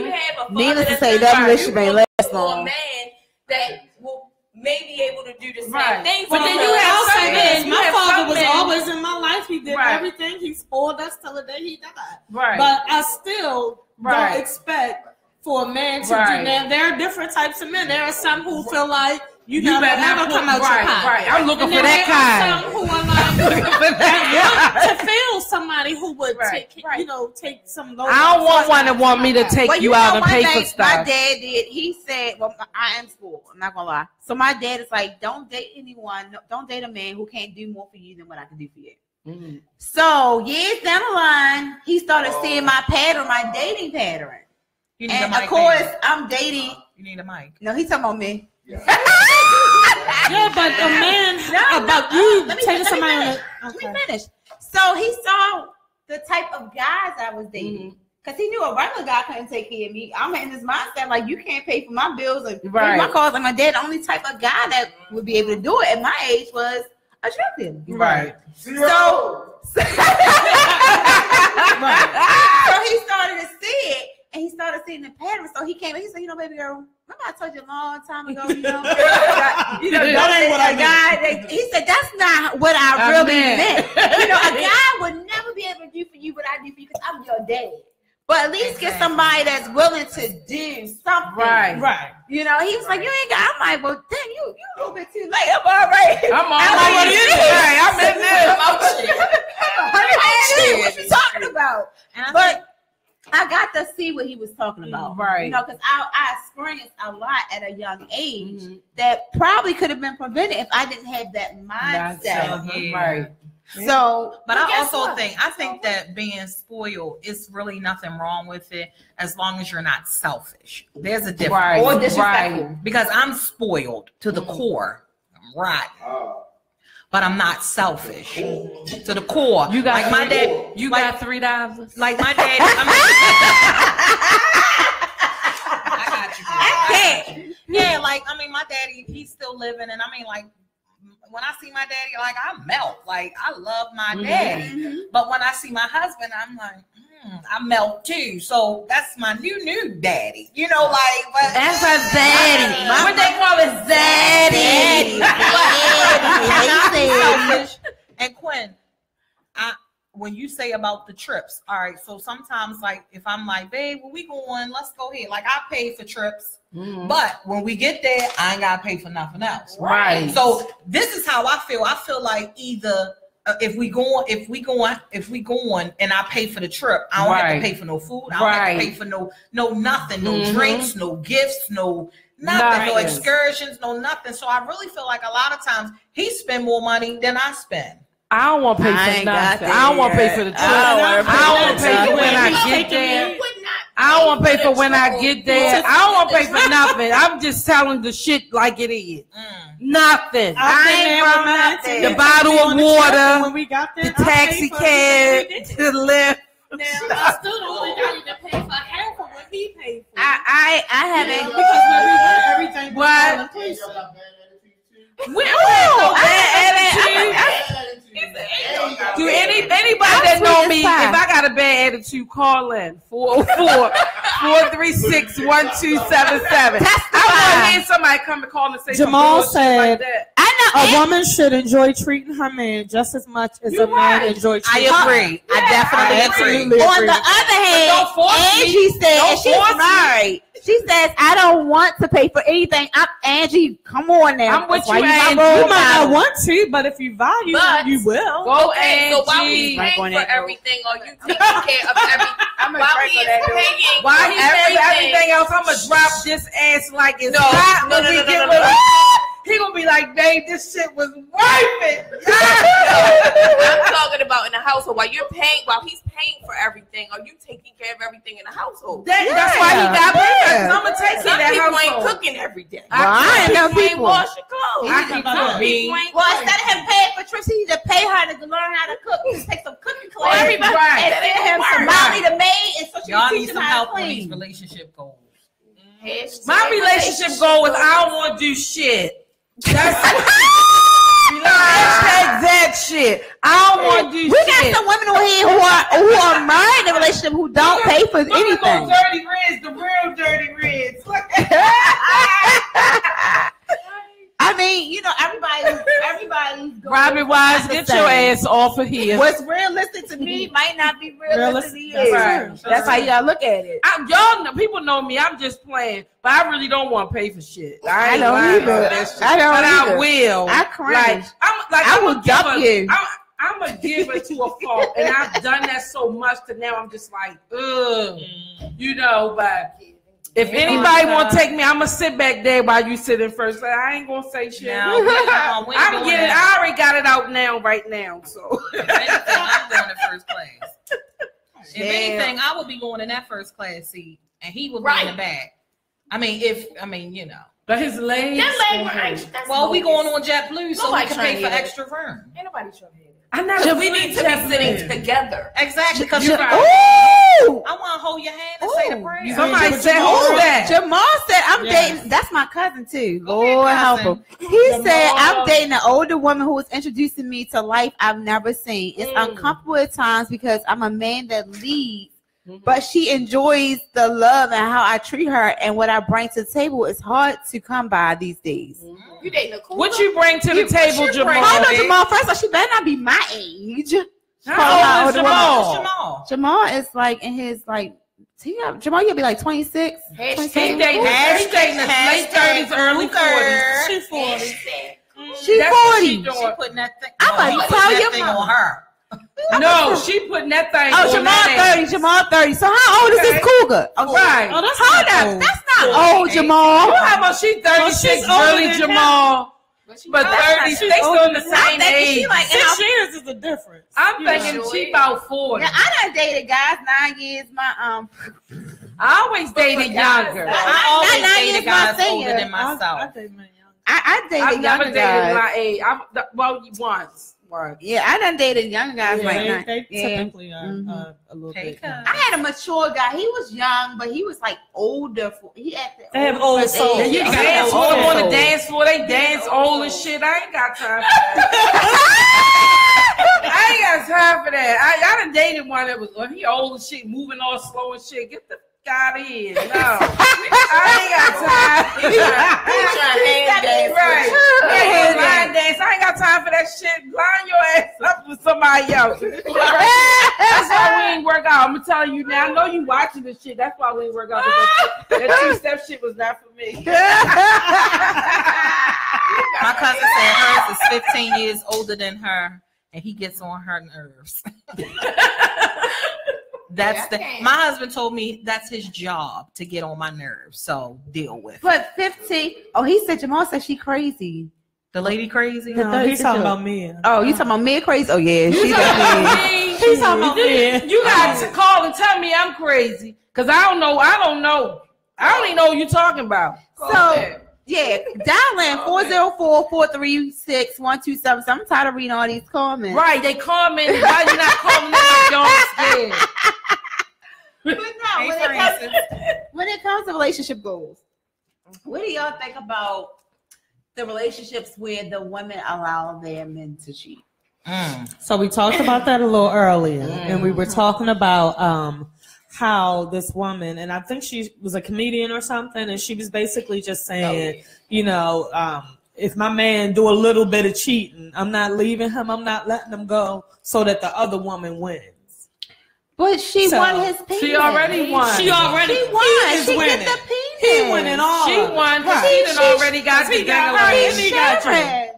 S3: have a father.
S2: Needless to say, that relationship ain't last long.
S3: A man that will may be able to do the same thing.
S4: But then you have something. My father was always in my life. He did everything. He spoiled us till the day he died.
S1: Right.
S4: But I still don't expect for a man to do that. There are different types of men. There are some who feel like you never come out your pot.
S1: Right. I'm looking for that kind.
S4: Some who are like to feel somebody who would take some low.
S1: I don't want one that want me to take you out and pay for stuff.
S2: My dad did. He said, "Well, I am spoiled. I'm not gonna lie." So my dad is like, "Don't date anyone. Don't date a man who can't do more for you than what I can do for you." Mm-hmm. So years down the line, he started seeing my pattern, my dating pattern.
S5: You need
S2: and
S5: a mic,
S2: of course,
S5: baby.
S2: I'm dating.
S5: You need a mic.
S2: No, he's talking about me.
S4: Yeah, but a man taking somebody on it.
S2: Let me finish. So he saw the type of guys I was dating. Because he knew a regular guy couldn't take care of me. I'm in this mindset like you can't pay for my bills or my cars. And my dad, the only type of guy that would be able to do it at my age was attractive.
S1: Right.
S2: So he started to see it. And he started seeing the pattern. So he came and he said, baby girl, remember I told you a long time ago, that ain't what I meant. He said, that's not what I really meant. A guy would never be able to do for you what I do for you because I'm your dad. But at least get somebody that's willing to do something.
S1: Right.
S2: He was like, you ain't got. I'm like, well, damn, you a little bit too late. I'm all right.
S1: I'm in there.
S2: What you talking about? But I got to see what he was talking about.
S1: Right.
S2: Because I experienced a lot at a young age that probably could have been prevented if I didn't have that mindset.
S1: Right.
S5: So, but I think that being spoiled is really nothing wrong with it as long as you're not selfish. There's a difference.
S2: Or disrespectful.
S5: Because I'm spoiled to the core. I'm rotten. But I'm not selfish to the core.
S1: You got
S5: like my dad.
S1: You got $3.
S5: Like my dad. I got you. Yeah, my daddy. He's still living, and when I see my daddy, I melt. I love my daddy. But when I see my husband, I'm like, I melt too. So that's my new daddy. But
S2: that's a daddy.
S5: What they call it, daddy. And Quinn, when you say about the trips, all right, so sometimes like if I'm like, babe, where we going? Let's go here. Like I pay for trips, but when we get there, I ain't gotta pay for nothing else.
S1: Right.
S5: So this is how I feel. I feel like either if we going and I pay for the trip, I don't have to pay for no food. I don't have to pay for no nothing, no drinks, no gifts, no nothing, no excursions, no nothing. So I really feel like a lot of times he spend more money than I spend.
S1: I don't want to pay for nothing. I don't want to pay for the trip. I don't want to pay for when I get there. I don't want to pay for when I get there. I don't want to pay for nothing. I'm just telling the shit like it is. Nothing. I ain't from the bottle of water, when we got there, the taxi cab, the lift.
S8: Now I still don't think I need to pay for half of what he paid for.
S2: I haven't
S8: because when we got everything.
S1: What? Do anybody that know me, if I got a bad attitude, call in 404-436-1277. I want to hear somebody come and call and say
S4: Jamal said,
S1: like that.
S4: A woman should enjoy treating her man just as much as a man enjoys treating her.
S5: I agree. I definitely agree.
S2: On the other hand, Angie said, she's married. She says, I don't want to pay for anything. Angie, come on now.
S1: I'm with you, Angie.
S4: You might not want to, but if you value it, you will.
S1: Go,
S3: okay, so while he's paying for everything, or you taking care of everything, while he's paying for everything
S1: else, I'm going to drop this ass like it's
S3: no.
S1: He gonna be like, babe, this shit was worth it.
S3: I'm talking about in the household while he's paying for everything. Are you taking care of everything in the household?
S1: That's why he got paid. I'm gonna take care of that household.
S3: People ain't cooking every day.
S2: I know people
S3: wash your clothes.
S2: Well, instead of him paying for trips, he need to pay her to learn how to cook. Just take some cooking classes and send him some Molly the maid, and so she
S5: y'all
S2: can
S5: need
S2: teach
S5: some
S2: him how to
S5: help with
S2: clean.
S5: these relationship goals.
S1: My relationship goal is I don't want to do shit. That's that shit. I don't want to do shit.
S2: We got some women on here who are married in a relationship who don't pay for anything.
S1: Dirty Reds, the real Dirty Reds.
S2: I mean, you know, everybody's
S1: Robbie Wise, get your ass off of here.
S2: What's realistic to me might not be realistic to you.
S1: Right.
S2: That's how y'all look at it.
S1: Y'all know, people know me. I'm just playing, but I really don't want to pay for shit. I don't
S2: either.
S1: I will.
S2: I cringe.
S1: I
S2: will dump you.
S1: I'm a giver to a fault, and I've done that so much that now I'm just like, ugh, you know. But if anybody want to take me, I'm gonna sit back there while you sit in first. Like, I ain't gonna say shit.
S5: No, I
S1: already got it out now, right now. So
S5: if anything, I'm going in first class. If anything, I would be going in that first class seat, and he would be in the back. You know.
S1: But his legs.
S5: Well, we going on JetBlue, so we can pay for extra room.
S3: Ain't nobody trying to hit it.
S1: We need to be sitting
S3: together.
S5: Exactly. Because
S2: I
S5: want to hold your hand and say the prayer.
S1: Somebody said, who's that?
S2: Jamal said, I'm dating. That's my cousin too. Lord help him. He said, I'm dating an older woman who is introducing me to life I've never seen. It's uncomfortable at times because I'm a man that leads. But she enjoys the love and how I treat her, and what I bring to the table is hard to come by these days.
S3: You dating a cool
S1: What you bring to the table, Jamal?
S2: Hold on, Jamal. First of all, she better not be my age.
S1: How old is Jamal?
S2: Jamal is like in his Jamal, you'll be like 26.
S1: He's dating late 30s, early 40s.
S5: She's 40.
S2: She's 40.
S5: She putting that thing.
S2: I'm gonna tell your mom
S5: on her.
S1: No, she putting that thing.
S2: Oh, Jamal 30. So how old is this cougar?
S1: Oh, right.
S2: Oh, that's hold up. That's not old, Jamal.
S1: How about she 36? Early Jamal. But 30, they still in the same age.
S4: 6 years is the difference.
S1: I'm thinking she about 40.
S2: Now, I done dated guys 9 years. I
S1: always dated younger.
S5: I always dated guys older than myself.
S2: I dated younger guys.
S1: I've never dated my age. Once.
S2: Yeah, I done dated young guys
S4: They typically are a little bit.
S2: I had a mature guy. He was young, but he was like older. He acted.
S4: They have old souls.
S1: You dance on the dance floor. They dance old and shit. I ain't got time for that. I ain't got time for that. I done dated one that was he old and shit, moving all slow and shit. Get the out of here. No, I ain't got time. Line dance. I ain't got time for that that shit, line your ass up with somebody else. That's why we ain't work out. I'm gonna tell you now. I know you watching this shit. That's why we ain't work out. That two-step shit was not for me.
S5: My cousin said hers is 15 years older than her, and he gets on her nerves. My husband told me that's his job to get on my nerves, so deal with it.
S2: But 15, he said Jamal said she crazy.
S5: The lady crazy?
S4: No, he's talking about me.
S2: Oh, you talking about me crazy? Oh yeah,
S1: she's
S4: talking about me.
S1: You got to call and tell me I'm crazy, because I don't know. I don't even know what you're talking about.
S2: Yeah, dial in 404-436-1277. I'm tired of reading all these comments.
S1: Right, they comment. Why you not calling them like y'all scared?
S2: But no, when it comes to relationship goals, what do y'all think about the relationships where the women allow their men to cheat?
S4: So we talked about that a little earlier, and we were talking about how this woman, and I think she was a comedian or something, and she was basically just saying, if my man do a little bit of cheating, I'm not leaving him, I'm not letting him go, so that the other woman wins.
S2: But she won his penis.
S1: She already won.
S2: She won. She
S4: winning.
S2: Get the penis.
S4: He winning all.
S1: She won. She already got the
S2: dang. She won.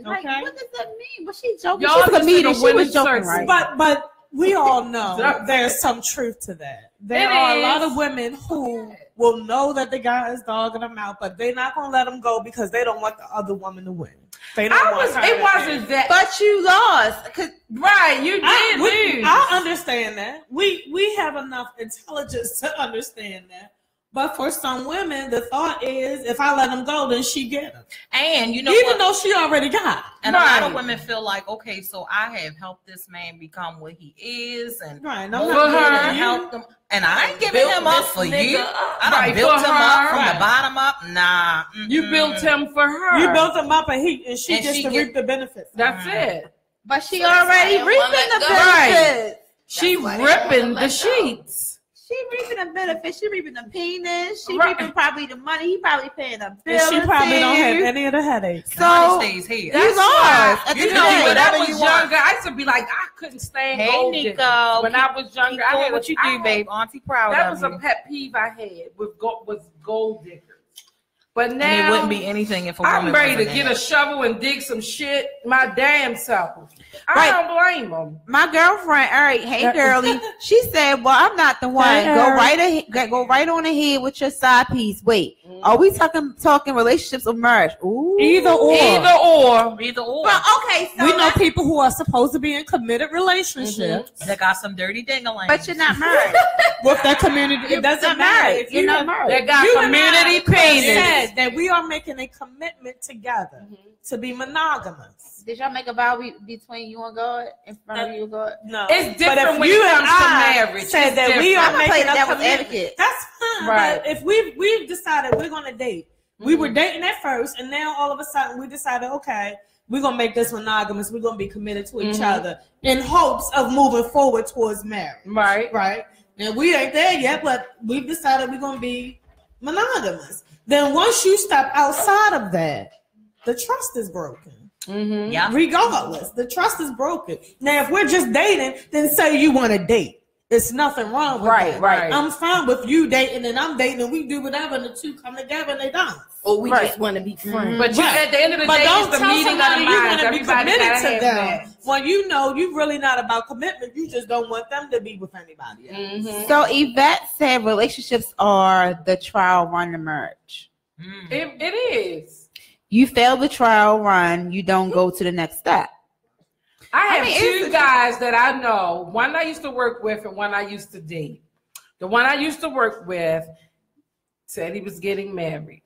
S2: Like, what does that mean? Was she joking?
S1: Y'all
S2: She's a comedian. She was joking, right?
S4: But we all know there's some truth to that. There are a lot of women who will know that the guy is dogging them out, but they're not going to let him go because they don't want the other woman to win. They don't want her to
S1: wasn't that.
S2: But you lost.
S1: Right, you did lose.
S4: I understand that. We have enough intelligence to understand that. But for some women, the thought is, if I let him go, then she get him.
S5: And
S4: even though she already got him.
S5: And a lot of women feel like, okay, so I have helped this man become what he is, and helped him. And I ain't giving him up for you. I done built him up from the bottom up. Nah.
S1: You built him for her.
S4: You built him up, and she gets to reap the benefits.
S1: That's it.
S2: But she already reaping the benefits.
S1: She ripping the sheets.
S2: She reaping the benefits. She reaping the penis. She reaping probably the money. He probably paying the bill.
S4: She probably don't have any of the headaches.
S2: So
S5: money stays here.
S2: You lost.
S1: When I was younger, I used to be like, I couldn't stand gold diggers. When I was younger, I had
S5: what you do, babe. Auntie proud
S1: that
S5: of
S1: was
S5: you.
S1: a pet peeve I had with gold diggers. But now
S5: and it wouldn't be anything if a woman
S1: I'm ready to get a shovel and dig some shit my damn self. I don't blame them.
S2: My girlfriend, all right, hey girlie, she said, "Well, I'm not the one. Go right on ahead with your side piece." Wait, are we talking relationships or marriage? Ooh,
S4: either or.
S2: Well, okay, so
S4: we know people who are supposed to be in committed relationships
S5: that got some dirty ding-a-ling.
S2: But you're not married.
S4: With that community, it doesn't matter. If
S2: you're not married.
S1: They got community penis.
S4: That we are making a commitment together to be monogamous.
S2: Did y'all make a vow between you and God in front of you and God?
S4: No,
S1: it's different when you comes to marriage.
S4: Said that we are making a commitment. That's fine.
S1: Right.
S4: But if we've decided we're going to date, we were dating at first, and now all of a sudden we decided, okay, we're going to make this monogamous. We're going to be committed to each other in hopes of moving forward towards marriage. Right. And we ain't there yet, but we've decided we're going to be monogamous. Then once you step outside of that, the trust is broken.
S5: Yeah.
S4: Regardless, the trust is broken. Now, if we're just dating, then say you want to date. There's nothing wrong with that.
S2: Right.
S4: I'm fine with you dating and I'm dating and we do whatever and the two come together and they dance.
S3: Or we just want to be friends.
S1: But at the end of the day, it's the meeting of the minds. Everybody
S4: committed to them.
S1: That.
S4: When you know you're really not about commitment, you just don't want them to be with anybody else.
S2: So Yvette said relationships are the trial run to marriage.
S1: It is.
S2: You fail the trial run, you don't go to the next step.
S1: I have two guys that I know. One I used to work with and one I used to date. The one I used to work with said he was getting married.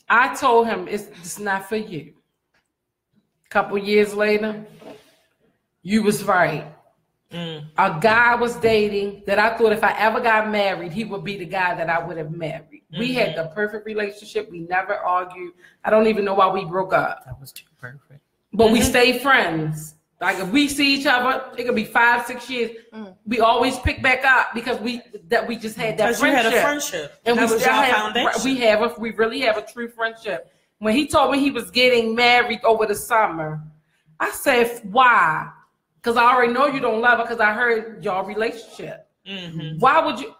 S1: I told him it's not for you. A couple years later, you was right. A guy was dating that I thought if I ever got married, he would be the guy that I would have married. We had the perfect relationship. We never argued. I don't even know why we broke up.
S5: That was too perfect.
S1: But we stayed friends. Like if we see each other, it could be 5-6 years. We always pick back up because we just had that friendship.
S4: You had a friendship,
S1: and
S4: that was your foundation.
S1: We really have a true friendship. when he told me he was getting married over the summer, I said, why? Because I already know you don't love her because I heard y'all relationship. Mm-hmm. Why would you?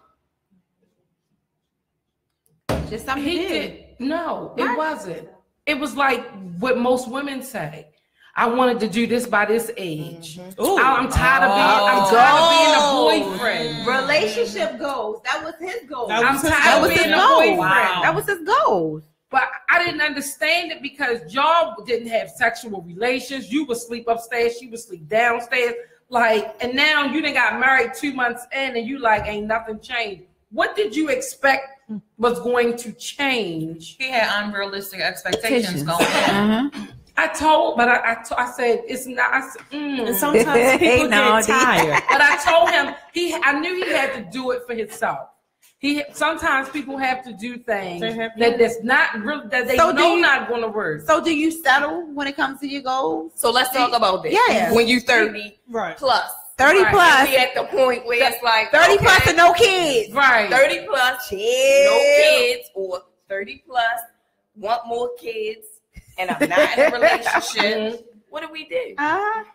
S2: Just something he did.
S1: No, it wasn't. It was like what most women say. I wanted to do this by this age. Mm-hmm. I'm tired of being a boyfriend.
S2: Relationship goals. That was his goal.
S1: I'm tired of being a boyfriend.
S2: Wow. That was his goal.
S1: But I didn't understand it because y'all didn't have sexual relations. You would sleep upstairs, she would sleep downstairs. Like, and now you done got married 2 months in and you like, ain't nothing changed. What did you expect was going to change?
S5: He had unrealistic expectations going in.
S2: Uh-huh.
S1: I said, it's not.
S4: And sometimes people get tired.
S1: But I told him, I knew he had to do it for himself. Sometimes people have to do things that's not real, that they not going to work.
S2: So do you settle when it comes to your goals?
S3: So let's talk about this.
S2: Yeah.
S3: When you 30 plus.
S2: 30 plus.
S3: Be at the point where it's like
S2: 30 plus and no kids.
S1: Right.
S3: 30 plus, no kids, or 30 plus, want more kids, and I'm not in a relationship. What do we do?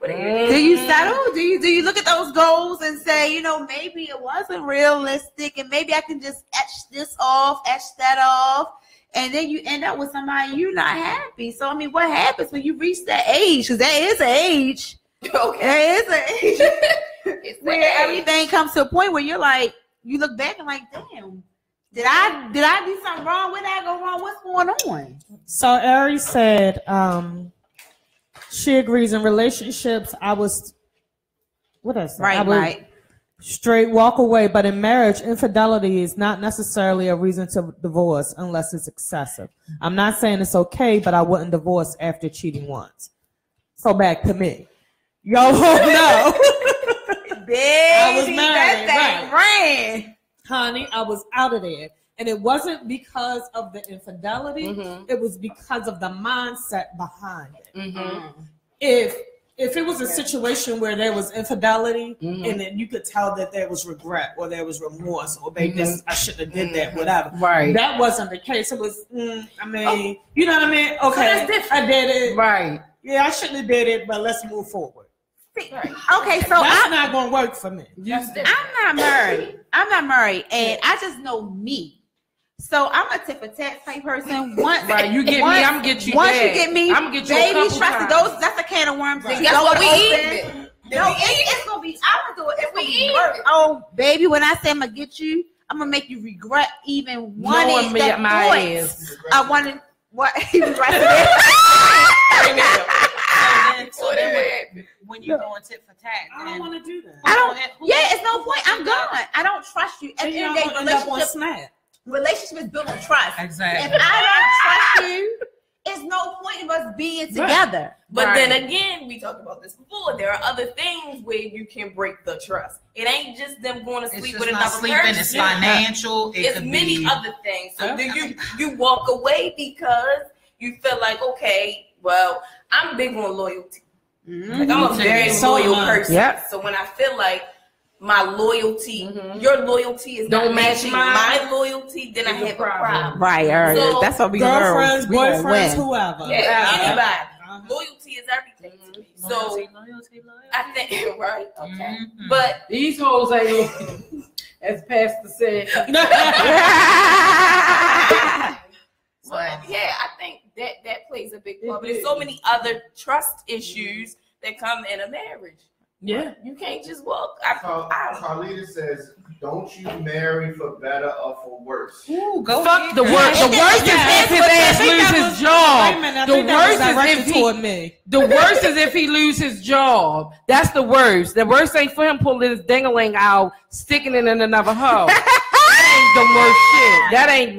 S2: Do you settle? Do you look at those goals and say, maybe it wasn't realistic, and maybe I can just etch this off, etch that off, and then you end up with somebody you're not happy. So I mean, what happens when you reach that age? Because there is an age. Okay. There is an age where everything comes to a point where you're like, you look back and like, damn, did I do something wrong? Where did I go wrong? What's going on?
S4: So Ari said, she agrees in relationships. Right. Straight walk away, but in marriage, infidelity is not necessarily a reason to divorce unless it's excessive. I'm not saying it's okay, but I wouldn't divorce after cheating once. So back to me. Y'all won't know.
S2: I was married. Right.
S4: Honey, I was out of there. And it wasn't because of the infidelity. Mm-hmm. It was because of the mindset behind it. Mm-hmm. If it was a situation where there was infidelity, and then you could tell that there was regret or there was remorse or baby, I shouldn't have did that, whatever. Right. That wasn't the case. It was, you know what I mean? Okay, so I did it.
S1: Right.
S4: Yeah, I shouldn't have did it, but let's move forward.
S2: Right. Okay, so
S4: that's not going to work for me.
S2: I'm not married, and I just know me. So I'm a tit for tat type person.
S1: Right, you get me, I'm gonna get you.
S2: Once you get me,
S1: I'm gonna get you.
S2: Baby, trust those. That's a can of worms.
S3: Right. That's what we eat.
S2: No, it's gonna be. I'm gonna do it if we eat. Oh, baby, when I say I'm gonna get you, I'm gonna make you regret even wanting that
S1: my ass.
S2: I wanted what he was right
S5: there. When you're doing tit for tat,
S4: I don't want to do that.
S2: It's no point. I'm gone. I don't trust you. At the end of the day, relationship is built on trust.
S5: Exactly.
S2: If I don't trust you, it's no point in us being together.
S3: But then again, we talked about this before. There are other things where you can break the trust. It ain't just them going to sleep with another person.
S5: It's financial.
S3: It's many other things. So do you walk away because you feel like, okay, well, I'm big on loyalty. Mm-hmm. Like I'm a very loyal person. Yep. So when I feel like my loyalty, your loyalty is
S1: don't match
S3: my loyalty, then I have a problem.
S2: Right. So that's what we
S4: girlfriends, boyfriends, whoever.
S3: Yeah, anybody. Loyalty is everything to me. So loyalty. I think right. Okay. But
S1: these hoes ain't as Pastor said.
S3: But yeah, I think that plays a big part. But there's so many other trust issues that come in a marriage.
S1: Yeah,
S3: you can't just walk.
S7: Carlita says, "Don't you marry for better or for worse?"
S1: Ooh, fuck the worst. The worst is if his ass lose his job. The worst is if he lose his job. That's the worst. The worst ain't for him pulling his dingling out, sticking it in another hoe. That ain't the worst shit. That ain't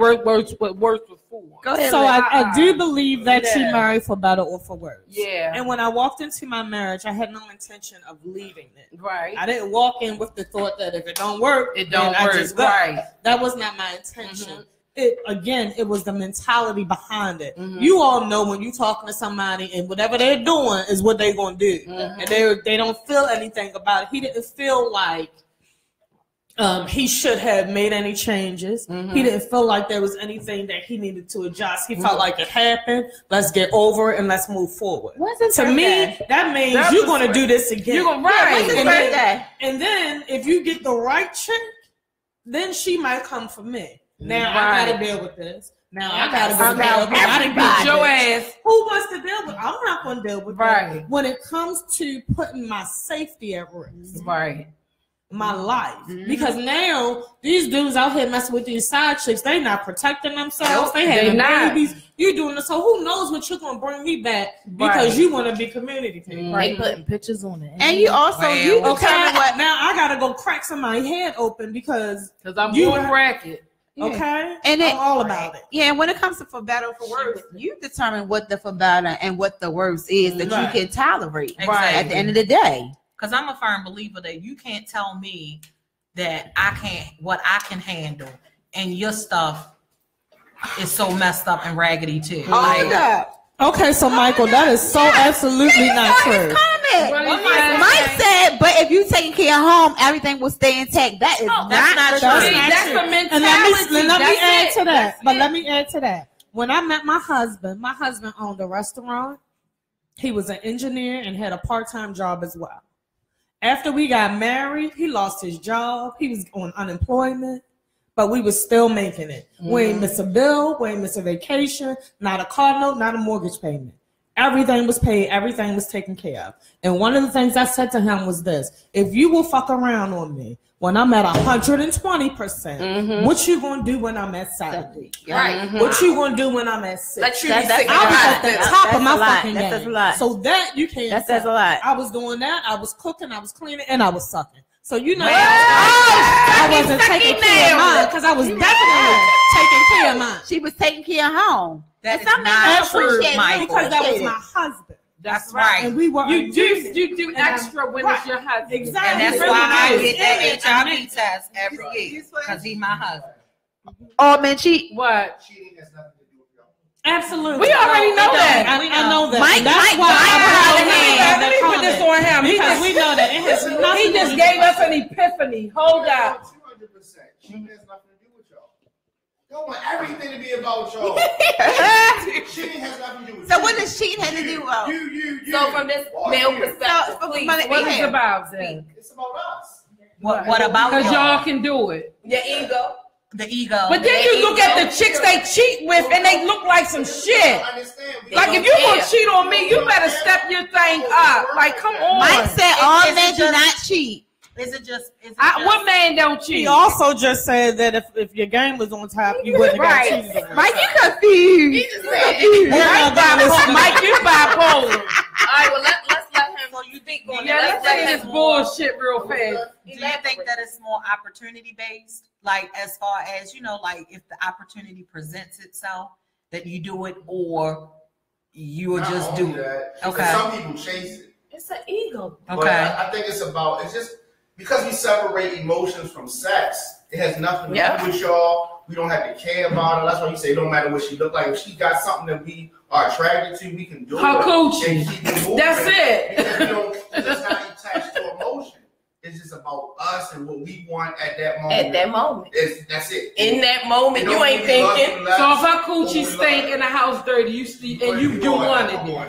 S1: worse before.
S2: Go ahead.
S4: So I do believe that she married for better or for worse.
S1: Yeah.
S4: And when I walked into my marriage, I had no intention of leaving it.
S1: Right.
S4: I didn't walk in with the thought that if it don't work,
S1: it don't work. Right.
S4: That was not my intention. It was the mentality behind it. You all know when you're talking to somebody and whatever they're doing is what they're gonna do, and they don't feel anything about it. He didn't feel like he should have made any changes. He didn't feel like there was anything that he needed to adjust. He felt like it happened. Let's get over it and let's move forward. To me, that means you're going to do this again.
S2: You're going right.
S4: And then if you get the right chick, then she might come for me. Now I got to deal with this. Now I got to deal with this. I didn't beat your ass. Who wants to deal with? I'm not going to deal with that. When it comes to putting my safety at risk. My life, because now these dudes out here messing with these side chicks, they not protecting themselves. They having babies. You doing this, so who knows what you're gonna bring me back because you want to be community people.
S1: They putting pictures on it,
S2: and you also you
S4: okay. What now? I gotta go crack somebody's head open because
S1: I'm going to crack it.
S4: Okay,
S2: and
S4: I'm all about it.
S2: Yeah, and when it comes to for better or for worse, you determine what the for better and what the worse is that you can tolerate. At the end of the day.
S5: Because I'm a firm believer that you can't tell me that what I can handle, and your stuff is so messed up and raggedy too.
S2: Okay,
S4: so Michael, that is so absolutely not true.
S2: Mike said, but if you taking care of home, everything will stay intact. That is not true.
S1: That's the mentality.
S4: And let me add to that. But let me add to that. When I met my husband owned a restaurant. He was an engineer and had a part-time job as well. After we got married, he lost his job. He was on unemployment, but we was still making it. We ain't miss a bill. We ain't miss a vacation. Not a car note, not a mortgage payment. Everything was paid. Everything was taken care of. And one of the things I said to him was this: if you will fuck around on me when I'm at 120%, what you gonna do when I'm at 70?
S2: Right.
S4: What you gonna do when I'm at 60?
S2: I was
S4: at the top of my fucking game.
S2: That says a lot.
S4: So that you can't.
S2: That says a lot.
S4: I was doing that. I was cooking. I was cleaning, and I was sucking. So you know, I wasn't taking care of mine because I was definitely taking care of mine.
S2: She was taking care of home.
S5: That's not true, Michael.
S4: Because that was my husband.
S5: That's right.
S4: And we were
S1: you do extra when it's your husband.
S4: Exactly.
S5: And that's why I get that HIV test every year because he's my husband.
S2: Oh man,
S1: what?
S7: Cheating has nothing to do with y'all.
S4: Absolutely.
S1: We already know that.
S4: I know that.
S2: Mike,
S1: let me put this on him.
S4: We know that.
S1: He just gave us an epiphany. Hold up.
S7: 200%. Cheating has nothing to do with y'all. Y'all want everything to be about y'all. Cheating has nothing to do with
S2: So what does cheating have to do with?
S7: You.
S3: So from this male perspective,
S1: What is it about then?
S7: It's about us.
S5: What about
S1: because y'all can do it.
S3: Your ego.
S5: The ego.
S1: But then you look at the chicks they cheat with and they look like some shit. Like if you gonna cheat on me, you better step your thing up. Like come on.
S2: Mike said all men do not cheat.
S5: Is it just?
S1: What man don't cheat?
S4: He also just said that if your game was on top, you wouldn't have got cheated on.
S2: Mike, you confused.
S3: He just said,
S1: Mike, you bipolar.
S3: all right, well let's let him. So you think on
S1: let's say this bullshit real fast.
S5: Do you think that it's more opportunity based? Like as far as like if the opportunity presents itself, that you do it, or you will just do it.
S7: Okay. Some people chase it.
S3: It's an ego.
S5: Okay.
S7: But I think it's just because we separate emotions from sex. It has nothing to do with y'all. We don't have to care about her. That's why you say it don't matter what she look like. If she got something that we are attracted to, we can do
S1: her
S7: it.
S1: coochie. That's it.
S7: Because it's not attached to emotion. It's just about us and what we want at that moment.
S3: At that moment.
S7: That's it.
S3: In that moment, you ain't thinking.
S1: So if her coochie stink and the house dirty, you see, and you do want it.
S5: No.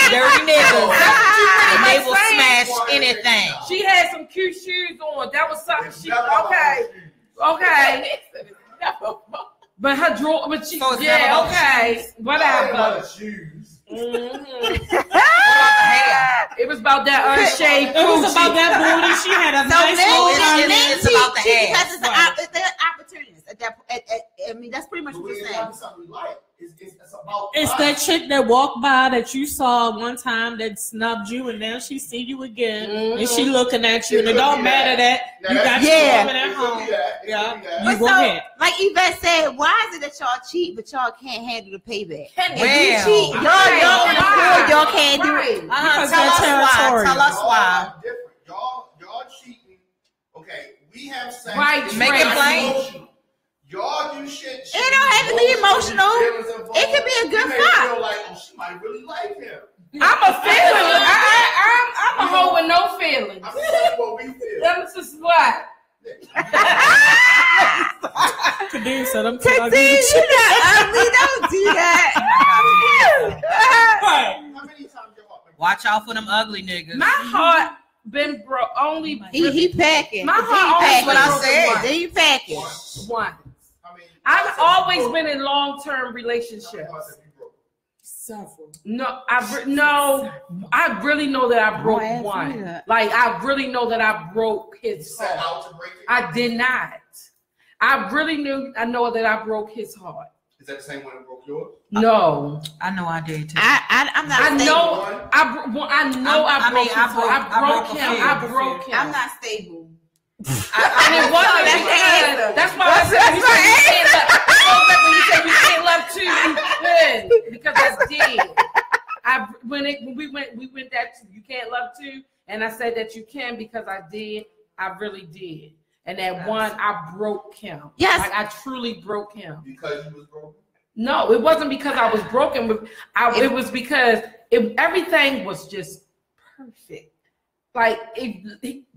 S5: Dirty niggas. And they will smash anything.
S1: She had some cute shoes on. That was something she. Okay. But her drawer, but she. Yeah. Okay. Whatever.
S7: Shoes.
S1: It was about that unshaved
S4: coochie. It was about that booty. She had a nice
S5: booty. It's about the ass.
S2: Because it's opportunities. I mean, that's pretty much what you're saying.
S4: It's that chick that walked by that you saw one time that snubbed you, and now she see you again, and she looking at you, and it don't matter that you got your woman at home. Yeah, you go ahead.
S2: Like Yvette said, why is it that y'all cheat but y'all can't handle the payback?
S5: If
S2: you cheat, y'all can't do it.
S5: Tell us why.
S7: Y'all cheating. Okay, we have sex.
S1: Right,
S5: make it plain.
S7: Y'all do shit.
S2: It don't have to be emotional. It could be a good fight.
S7: Feel like, she might really like him.
S1: I'm a feeling. I'm a hoe with no feelings.
S7: I'm just what we feel.
S1: That's just what.
S4: Kadeem said I'm
S2: Kadeem, you're not ugly. Don't do that.
S7: How many times your heart been
S5: Watch out for them ugly niggas.
S1: My heart been broke only.
S2: He packing.
S1: My heart only.
S2: What I said. Then you packing.
S1: One.
S7: I mean,
S1: I've always been in long-term relationships.
S4: Several.
S1: No, I really know that I broke one. Like I really know that I broke his
S7: set
S1: heart.
S7: out to break it?
S1: I did not. I know that I broke his heart.
S7: Is that the same one that broke yours?
S1: No.
S5: I know I did too.
S2: I'm not.
S1: I broke him.
S2: I'm not stable.
S1: And it wasn't because that's why I said you said you can't love two, you could, because I did. When we went that you can't love two, and I said that you can because I did. I really did. And that one, I broke him.
S2: Yes.
S1: Like I truly broke him.
S7: Because you was broken?
S1: No, it wasn't because I was broken. It was because everything was just perfect. Like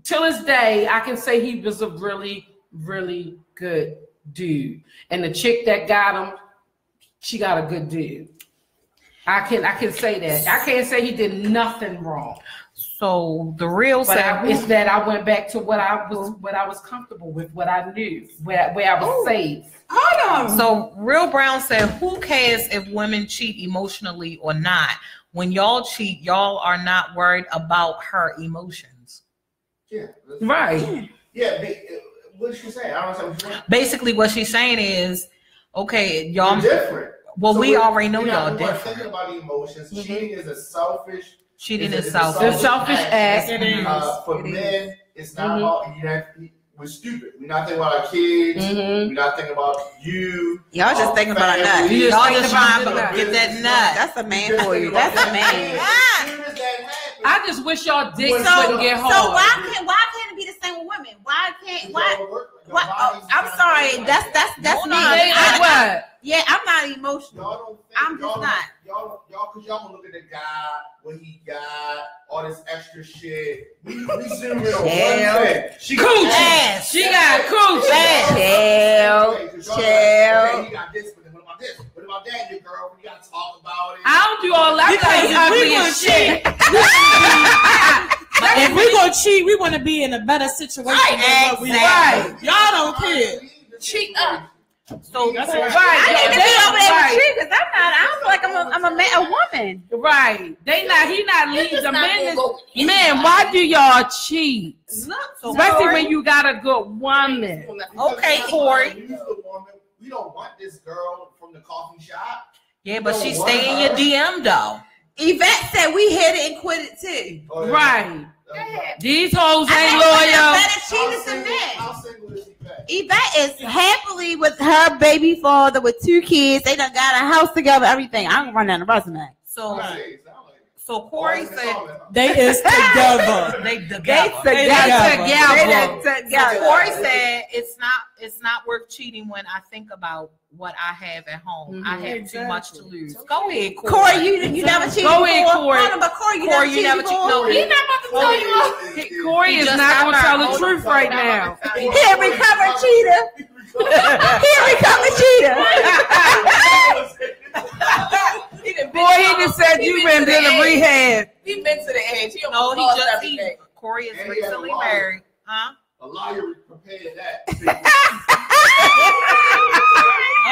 S1: till this day, I can say he was a really, really good dude. And the chick that got him, she got a good dude. I can say that. I can't say he did nothing wrong.
S5: So the real
S1: it's that I went back to what I was comfortable with, what I knew, where I was safe.
S2: Hold on.
S5: So Real Brown said, "Who cares if women cheat emotionally or not? When y'all cheat, y'all are not worried about her emotions."
S7: Yeah.
S1: Right.
S7: Yeah. What is she saying? I don't know what you're saying.
S5: Basically, what she's saying is, okay, y'all
S7: You're different.
S5: Well, we already know y'all
S7: different.
S5: different.
S7: Thinking about emotions, cheating is a selfish.
S5: Cheating is
S7: selfish.
S5: selfish.
S1: Selfish act.
S7: For men, it's not about we're stupid. We're not thinking about our kids. We're not thinking about you.
S2: Y'all just thinking about a nut.
S5: Y'all just trying to get that nut.
S2: That's a man for you. That's a man.
S1: I just wish y'all dicks wouldn't get hard.
S2: So why can't it be the same with women? Why? I'm sorry. That's me. Yeah, I'm not emotional. I'm just not.
S7: Y'all, cause y'all gonna look at the guy, what he got, all this extra shit. We zoom in on one thing. She got
S1: She got cooch.
S2: Chill.
S7: Okay, he got this, but then what about this? What about that, your girl? We gotta talk about it.
S1: I don't do all that. Because ugly as shit.
S4: If we gonna cheat, we want to be in a better situation than what we are. Y'all don't care.
S1: Cheat up.
S5: So
S4: that's
S2: right. I need to be over there with you because I don't feel like I'm a woman.
S1: Right. He not leading the men. Man, why do y'all cheat? Especially when you got a good woman.
S5: Okay, Corey.
S7: We don't want this girl from the coffee shop.
S5: Yeah, but she stay in your DM though.
S2: Yvette said we hit it and quit it too.
S7: Oh, yeah.
S1: Right. These hoes ain't loyal.
S2: Better cheaters than men. Yvette is happily with her baby father with 2 kids. They done got a house together, everything. I'm gonna run down the resume.
S5: So Corey said
S4: they is together.
S5: They together.
S2: Together.
S5: Corey said it's not worth cheating when I think about what I have at home. I have too much to lose. Go ahead, Corey.
S2: Corey, you never cheated before.
S1: Go ahead, Corey.
S2: But Corey, you never cheated.
S5: No,
S1: He's not about to tell you. Corey is not going to tell the truth right now.
S2: He a recovered cheater. He a recovered cheater.
S1: Boy, he just said you been to the rehab.
S3: He been to the edge.
S5: Corey is recently married. Huh?
S7: A lawyer prepared that.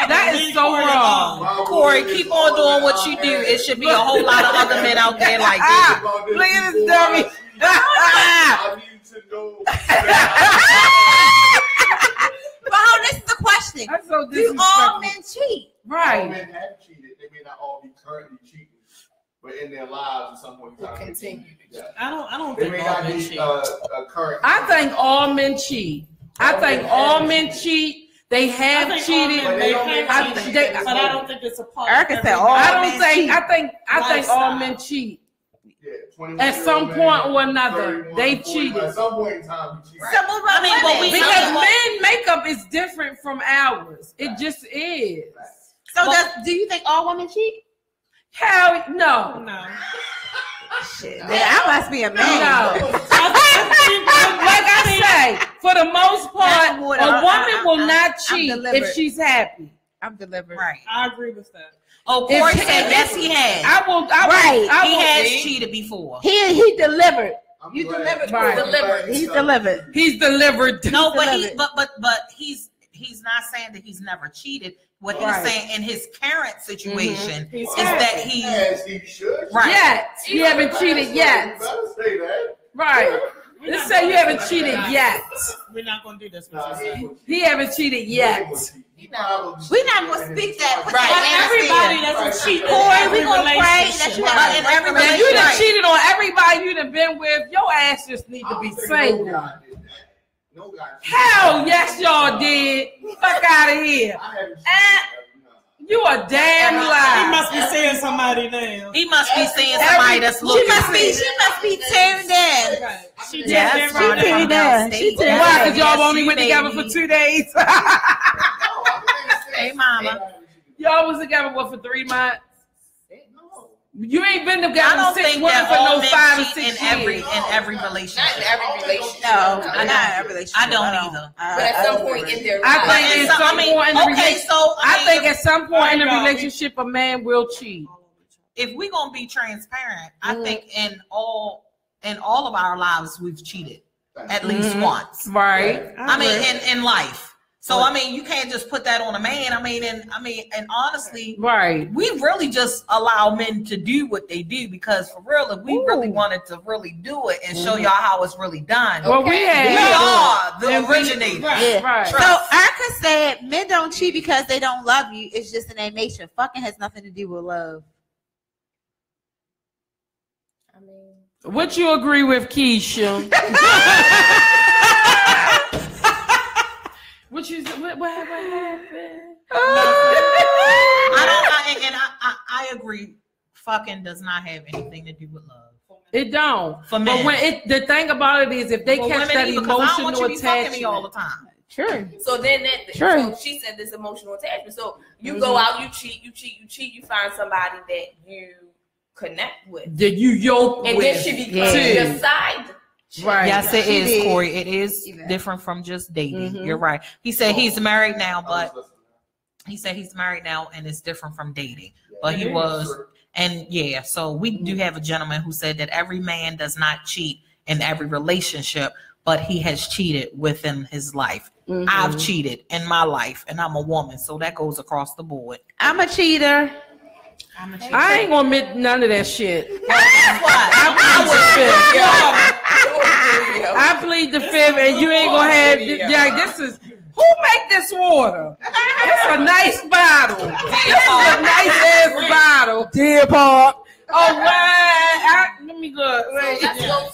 S1: That is so wrong.
S5: Corey, keep on doing what you do. It should be a whole lot of other men out there like this.
S1: Look at this dummy.
S7: I need to know.
S2: But this is the question.
S1: That's so
S2: do all men cheat?
S1: Right.
S7: All men have cheated. They may not all be currently cheating, but in their lives at some point in time
S3: continue.
S7: Yeah.
S4: I don't
S7: They
S4: think
S7: may
S4: all
S7: not
S4: men
S7: be
S4: cheat.
S7: current.
S1: I think all men cheat. I think all men cheat. They have cheated.
S4: But I don't think it's a part.
S2: Erica said all
S1: I think all men cheat.
S7: Yeah,
S1: at some point or another. They cheated.
S7: At some point in time, we cheated.
S1: Because men makeup is different from ours. It just is.
S2: So do you think all women cheat?
S1: Hell no.
S2: Shit, I must be a man.
S1: No. Like I say, for the most part, a woman will not cheat if she's happy.
S2: I'm delivered.
S5: Right.
S4: I agree with that.
S5: Oh, Corey said yes, he has. He has cheated before.
S2: He delivered.
S7: You
S3: delivered.
S2: He's delivered.
S1: He's delivered.
S5: No, but he's not saying that he's never cheated. What he's saying in his current situation is that he
S7: should.
S5: Right.
S1: Yet. You haven't cheated yet.
S7: You better say that.
S1: Right. Let's say you haven't cheated yet.
S4: We're not going to do this.
S1: He haven't cheated yet.
S2: We're not going to speak that.
S4: Everybody doesn't cheat.
S2: Corey, we're going to pray that you have in every
S1: If you done cheated on everybody you done been with, your ass just need to be single. Hell yes, y'all did. Fuck out of here. You a damn liar.
S4: He must be saying somebody now.
S5: He must be saying somebody that's looking.
S2: She must be tearing down.
S4: She tearing
S2: down.
S1: Why? Because y'all only went together for 2 days.
S5: Hey, mama.
S1: Y'all was together for 3 months. You ain't been together
S5: I don't
S1: 6
S5: think
S1: months
S5: that
S1: for
S5: all
S1: no
S5: men
S1: 5 or
S5: cheat
S1: 6
S5: in every
S1: years.
S5: relationship.
S3: Not in every relationship.
S2: No, not in every relationship.
S5: I don't either.
S3: But at some point in their
S1: I
S3: life,
S1: think at some point in the relationship,
S5: I
S1: think at some point in the relationship, a man will cheat.
S5: If we're gonna be transparent, I think in all of our lives we've cheated at least once.
S1: Right.
S5: I mean, in life. So I mean, you can't just put that on a man. I mean, and honestly,
S1: right.
S5: We really just allow men to do what they do because for real, if we really wanted to really do it and show y'all how it's really done,
S1: well, we
S5: are the originators.
S1: Right.
S2: So Erica said men don't cheat because they don't love you. It's just in their nature. Fucking has nothing to do with love.
S3: I mean,
S1: what you agree with, Keisha? What happened?
S5: I agree. Fucking does not have anything to do with love.
S1: It don't.
S5: For men.
S1: But when the thing about it is, if they catch that emotional attachment
S5: all the time.
S1: Sure.
S3: So then so she said this emotional attachment. So you go out, you cheat, you find somebody that you connect with.
S1: That you yoke
S3: and
S1: with.
S3: then she becomes your side.
S5: Right. Yes, it is, Corey. It is different from just dating. You're right. He said he's married now, but he said he's married now and it's different from dating. But he was, and yeah, so we do have a gentleman who said that every man does not cheat in every relationship, but he has cheated within his life. I've cheated in my life and I'm a woman, so that goes across the board.
S2: I'm a cheater.
S1: I ain't gonna admit none of that shit. I plead the fifth, and you ain't gonna have. This is who make this water? It's a nice bottle. This is a nice ass bottle.
S2: Dear Paul.
S1: Oh wow! Let me look.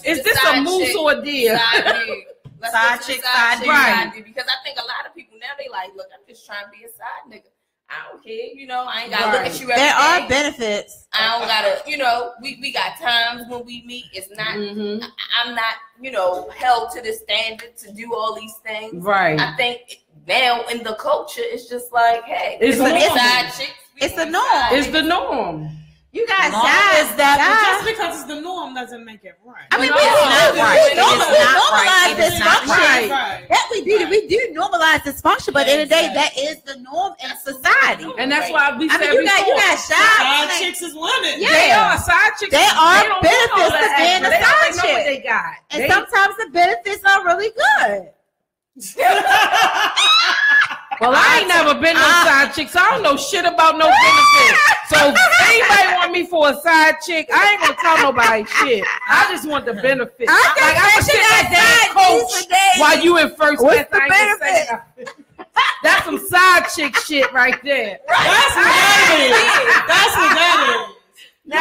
S1: Is this a moose or a deer?
S3: Side chick, right? Because I think a lot of people now they like, look, I'm just trying to be a side nigga. I don't care, I ain't gotta look at you every
S2: day. There are benefits.
S3: I don't gotta, we got times when we meet. It's not, I'm not, held to the standard to do all these things.
S1: Right.
S3: I think now in the culture, it's just like, hey,
S1: it's
S3: side chicks.
S2: It's the norm.
S1: It's the norm.
S2: You guys is that
S4: just because it's the norm doesn't make it right.
S2: I mean,
S5: it's not right.
S2: Normalize dysfunction.
S5: Right.
S2: That we do normalize dysfunction, but in the day, that is the norm in society.
S1: And that's why we said
S2: you got side
S4: chicks is women.
S2: Yeah.
S1: They are side chicks.
S2: There are benefits to being a side chick.
S1: Know what they got.
S2: And sometimes the benefits are really good.
S1: Well, I ain't never been no side chick, so I don't know shit about no benefits. So if anybody want me for a side chick, I ain't gonna tell nobody shit. I just want the benefits. I'm sit at that coach while you in first class. That's some side chick shit right there.
S4: That's what that is.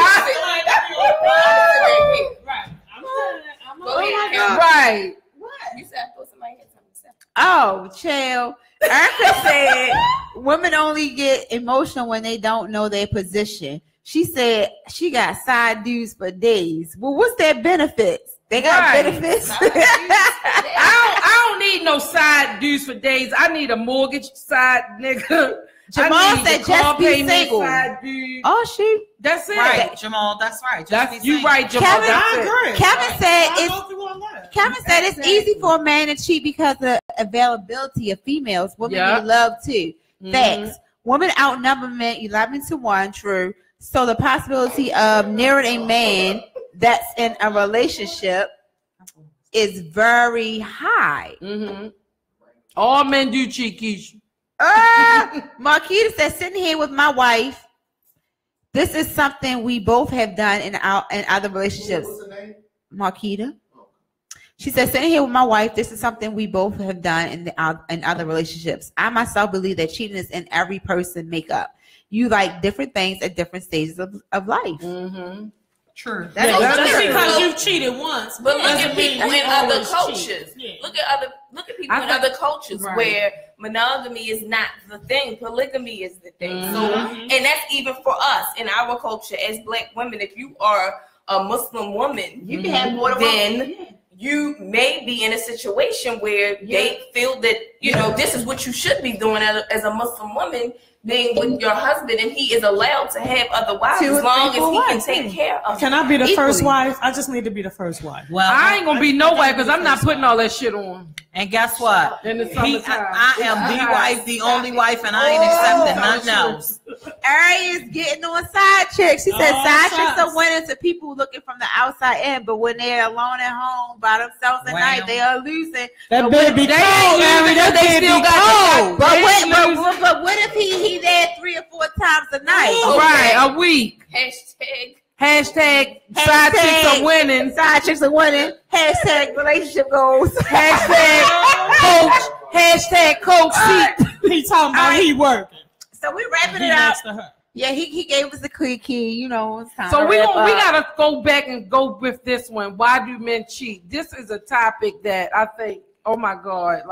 S1: Right.
S3: What? You said I thought somebody had something to say.
S2: Oh, chill. Erica said women only get emotional when they don't know their position. She said she got side dudes for days. Well, what's their benefits? They got benefits.
S1: I don't need no side dudes for days. I need a mortgage side nigga.
S2: Jamal said just be single. Oh, shoot.
S1: That's it.
S5: Right, Jamal. That's right.
S1: You right, Jamal.
S2: Kevin said it's easy for a man to cheat because of the availability of females. Women need love too. Facts. Women outnumber men 11-1. True. So the possibility of nearing a man that's in a relationship is very high.
S1: All men do cheat, Keisha.
S2: Marquita said, sitting here with my wife, this is something we both have done in other relationships.
S7: What's the name?
S2: Marquita. She said, sitting here with my wife, this is something we both have done in other relationships. I myself believe that cheating is in every person makeup. You like different things at different stages of life.
S5: True.
S4: Just because you cheated once,
S3: but look at people in other cultures. Look at people in other cultures where monogamy is not the thing, polygamy is the thing. So, and that's even for us in our culture as Black women. If you are a Muslim woman,
S2: you can have more than one.
S3: You may be in a situation where they feel that this is what you should be doing as a Muslim woman, being with your husband, and he is allowed to have other wives as long as he can take care of.
S4: Can I be the first wife? I just need to be the first wife.
S1: Well, I ain't gonna be no wife because I'm not putting all that shit on.
S5: And guess what?
S1: In the summertime,
S5: I am the wife, the only wife, and I ain't accepting nothing else.
S2: Ari is getting on side chicks. She said side chicks are winning to people looking from the outside in, but when they're alone at home by themselves at night, they are losing.
S4: That baby
S1: they still got
S2: But what if he there 3 or 4 times a night?
S1: Right, a week. Hashtag side chicks are winning.
S2: Side chicks are winning. Hashtag relationship goals.
S1: Hashtag coach seat.
S4: He talking about he working.
S2: So we wrapping it up. Yeah, he gave us the key. It's time.
S1: So we gotta go back and go with this one. Why do men cheat? This is a topic that I think. Oh my God!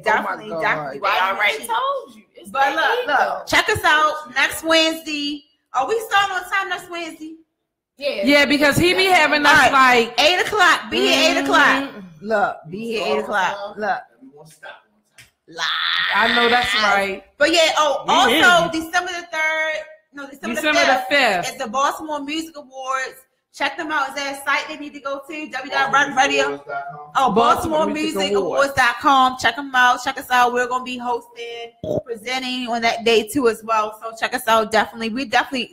S2: Definitely.
S3: I already told you.
S2: But look, check us out next Wednesday. Are we starting on time next Wednesday?
S1: Yeah, because he be having us like
S2: 8 o'clock. Be here 8 o'clock. Look, be here 8 o'clock. Look. Live.
S1: I know that's right.
S2: But also December the 3rd. No, December the 5th. It's the Baltimore Music Awards. Check them out. Is there a site they need to go to? www.radio. BaltimoreMusicAwards.com. Check them out. Check us out. We're going to be hosting, presenting on that day too as well. So check us out. Definitely.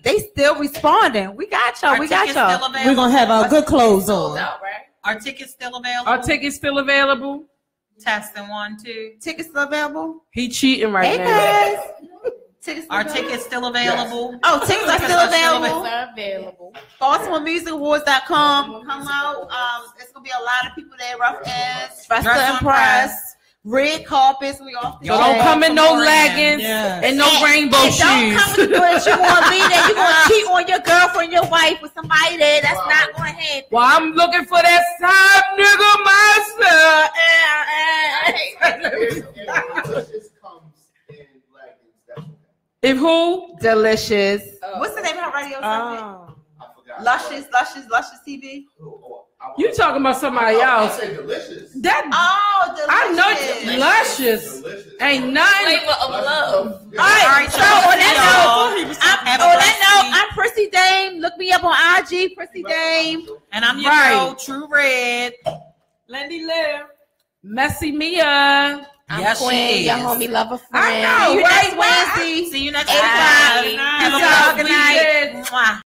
S2: They still responding. We got y'all.
S5: We're going
S4: to have our good clothes on.
S5: Are tickets still available?
S1: Are tickets still available?
S5: Testing 1, 2.
S2: Tickets still available?
S1: He cheating right now.
S2: Guys.
S5: Are tickets still available?
S2: Yes. Oh, tickets are still available. BaltimoreMusicAwards.com. Come out. There's gonna be a lot of people there. Rough Ends, Dress to Impress, red carpets. We off the.
S1: So don't come in no leggings and no rainbow shoes.
S2: Don't come with what you want to be there. You gonna cheat on your girlfriend, your wife, with somebody there. That's not gonna happen.
S1: Well, I'm looking for that side nigga myself. If who?
S2: Delicious. What's the name of her radio segment? I forgot. Luscious TV.
S1: You talking about somebody else?
S7: I say delicious.
S2: Delicious.
S1: I know Luscious. Ain't nothing.
S3: Flavor of love.
S2: All right. So on that note, I'm Prissy Dame. Look me up on IG, Prissy Dame.
S5: And I'm your girl, True Red.
S1: Lendy Liv. Messy Mia.
S3: I'm Queen, your homie, lover, friend.
S1: I know,
S2: See you next Wednesday.
S5: See you next time.
S2: Have a good night.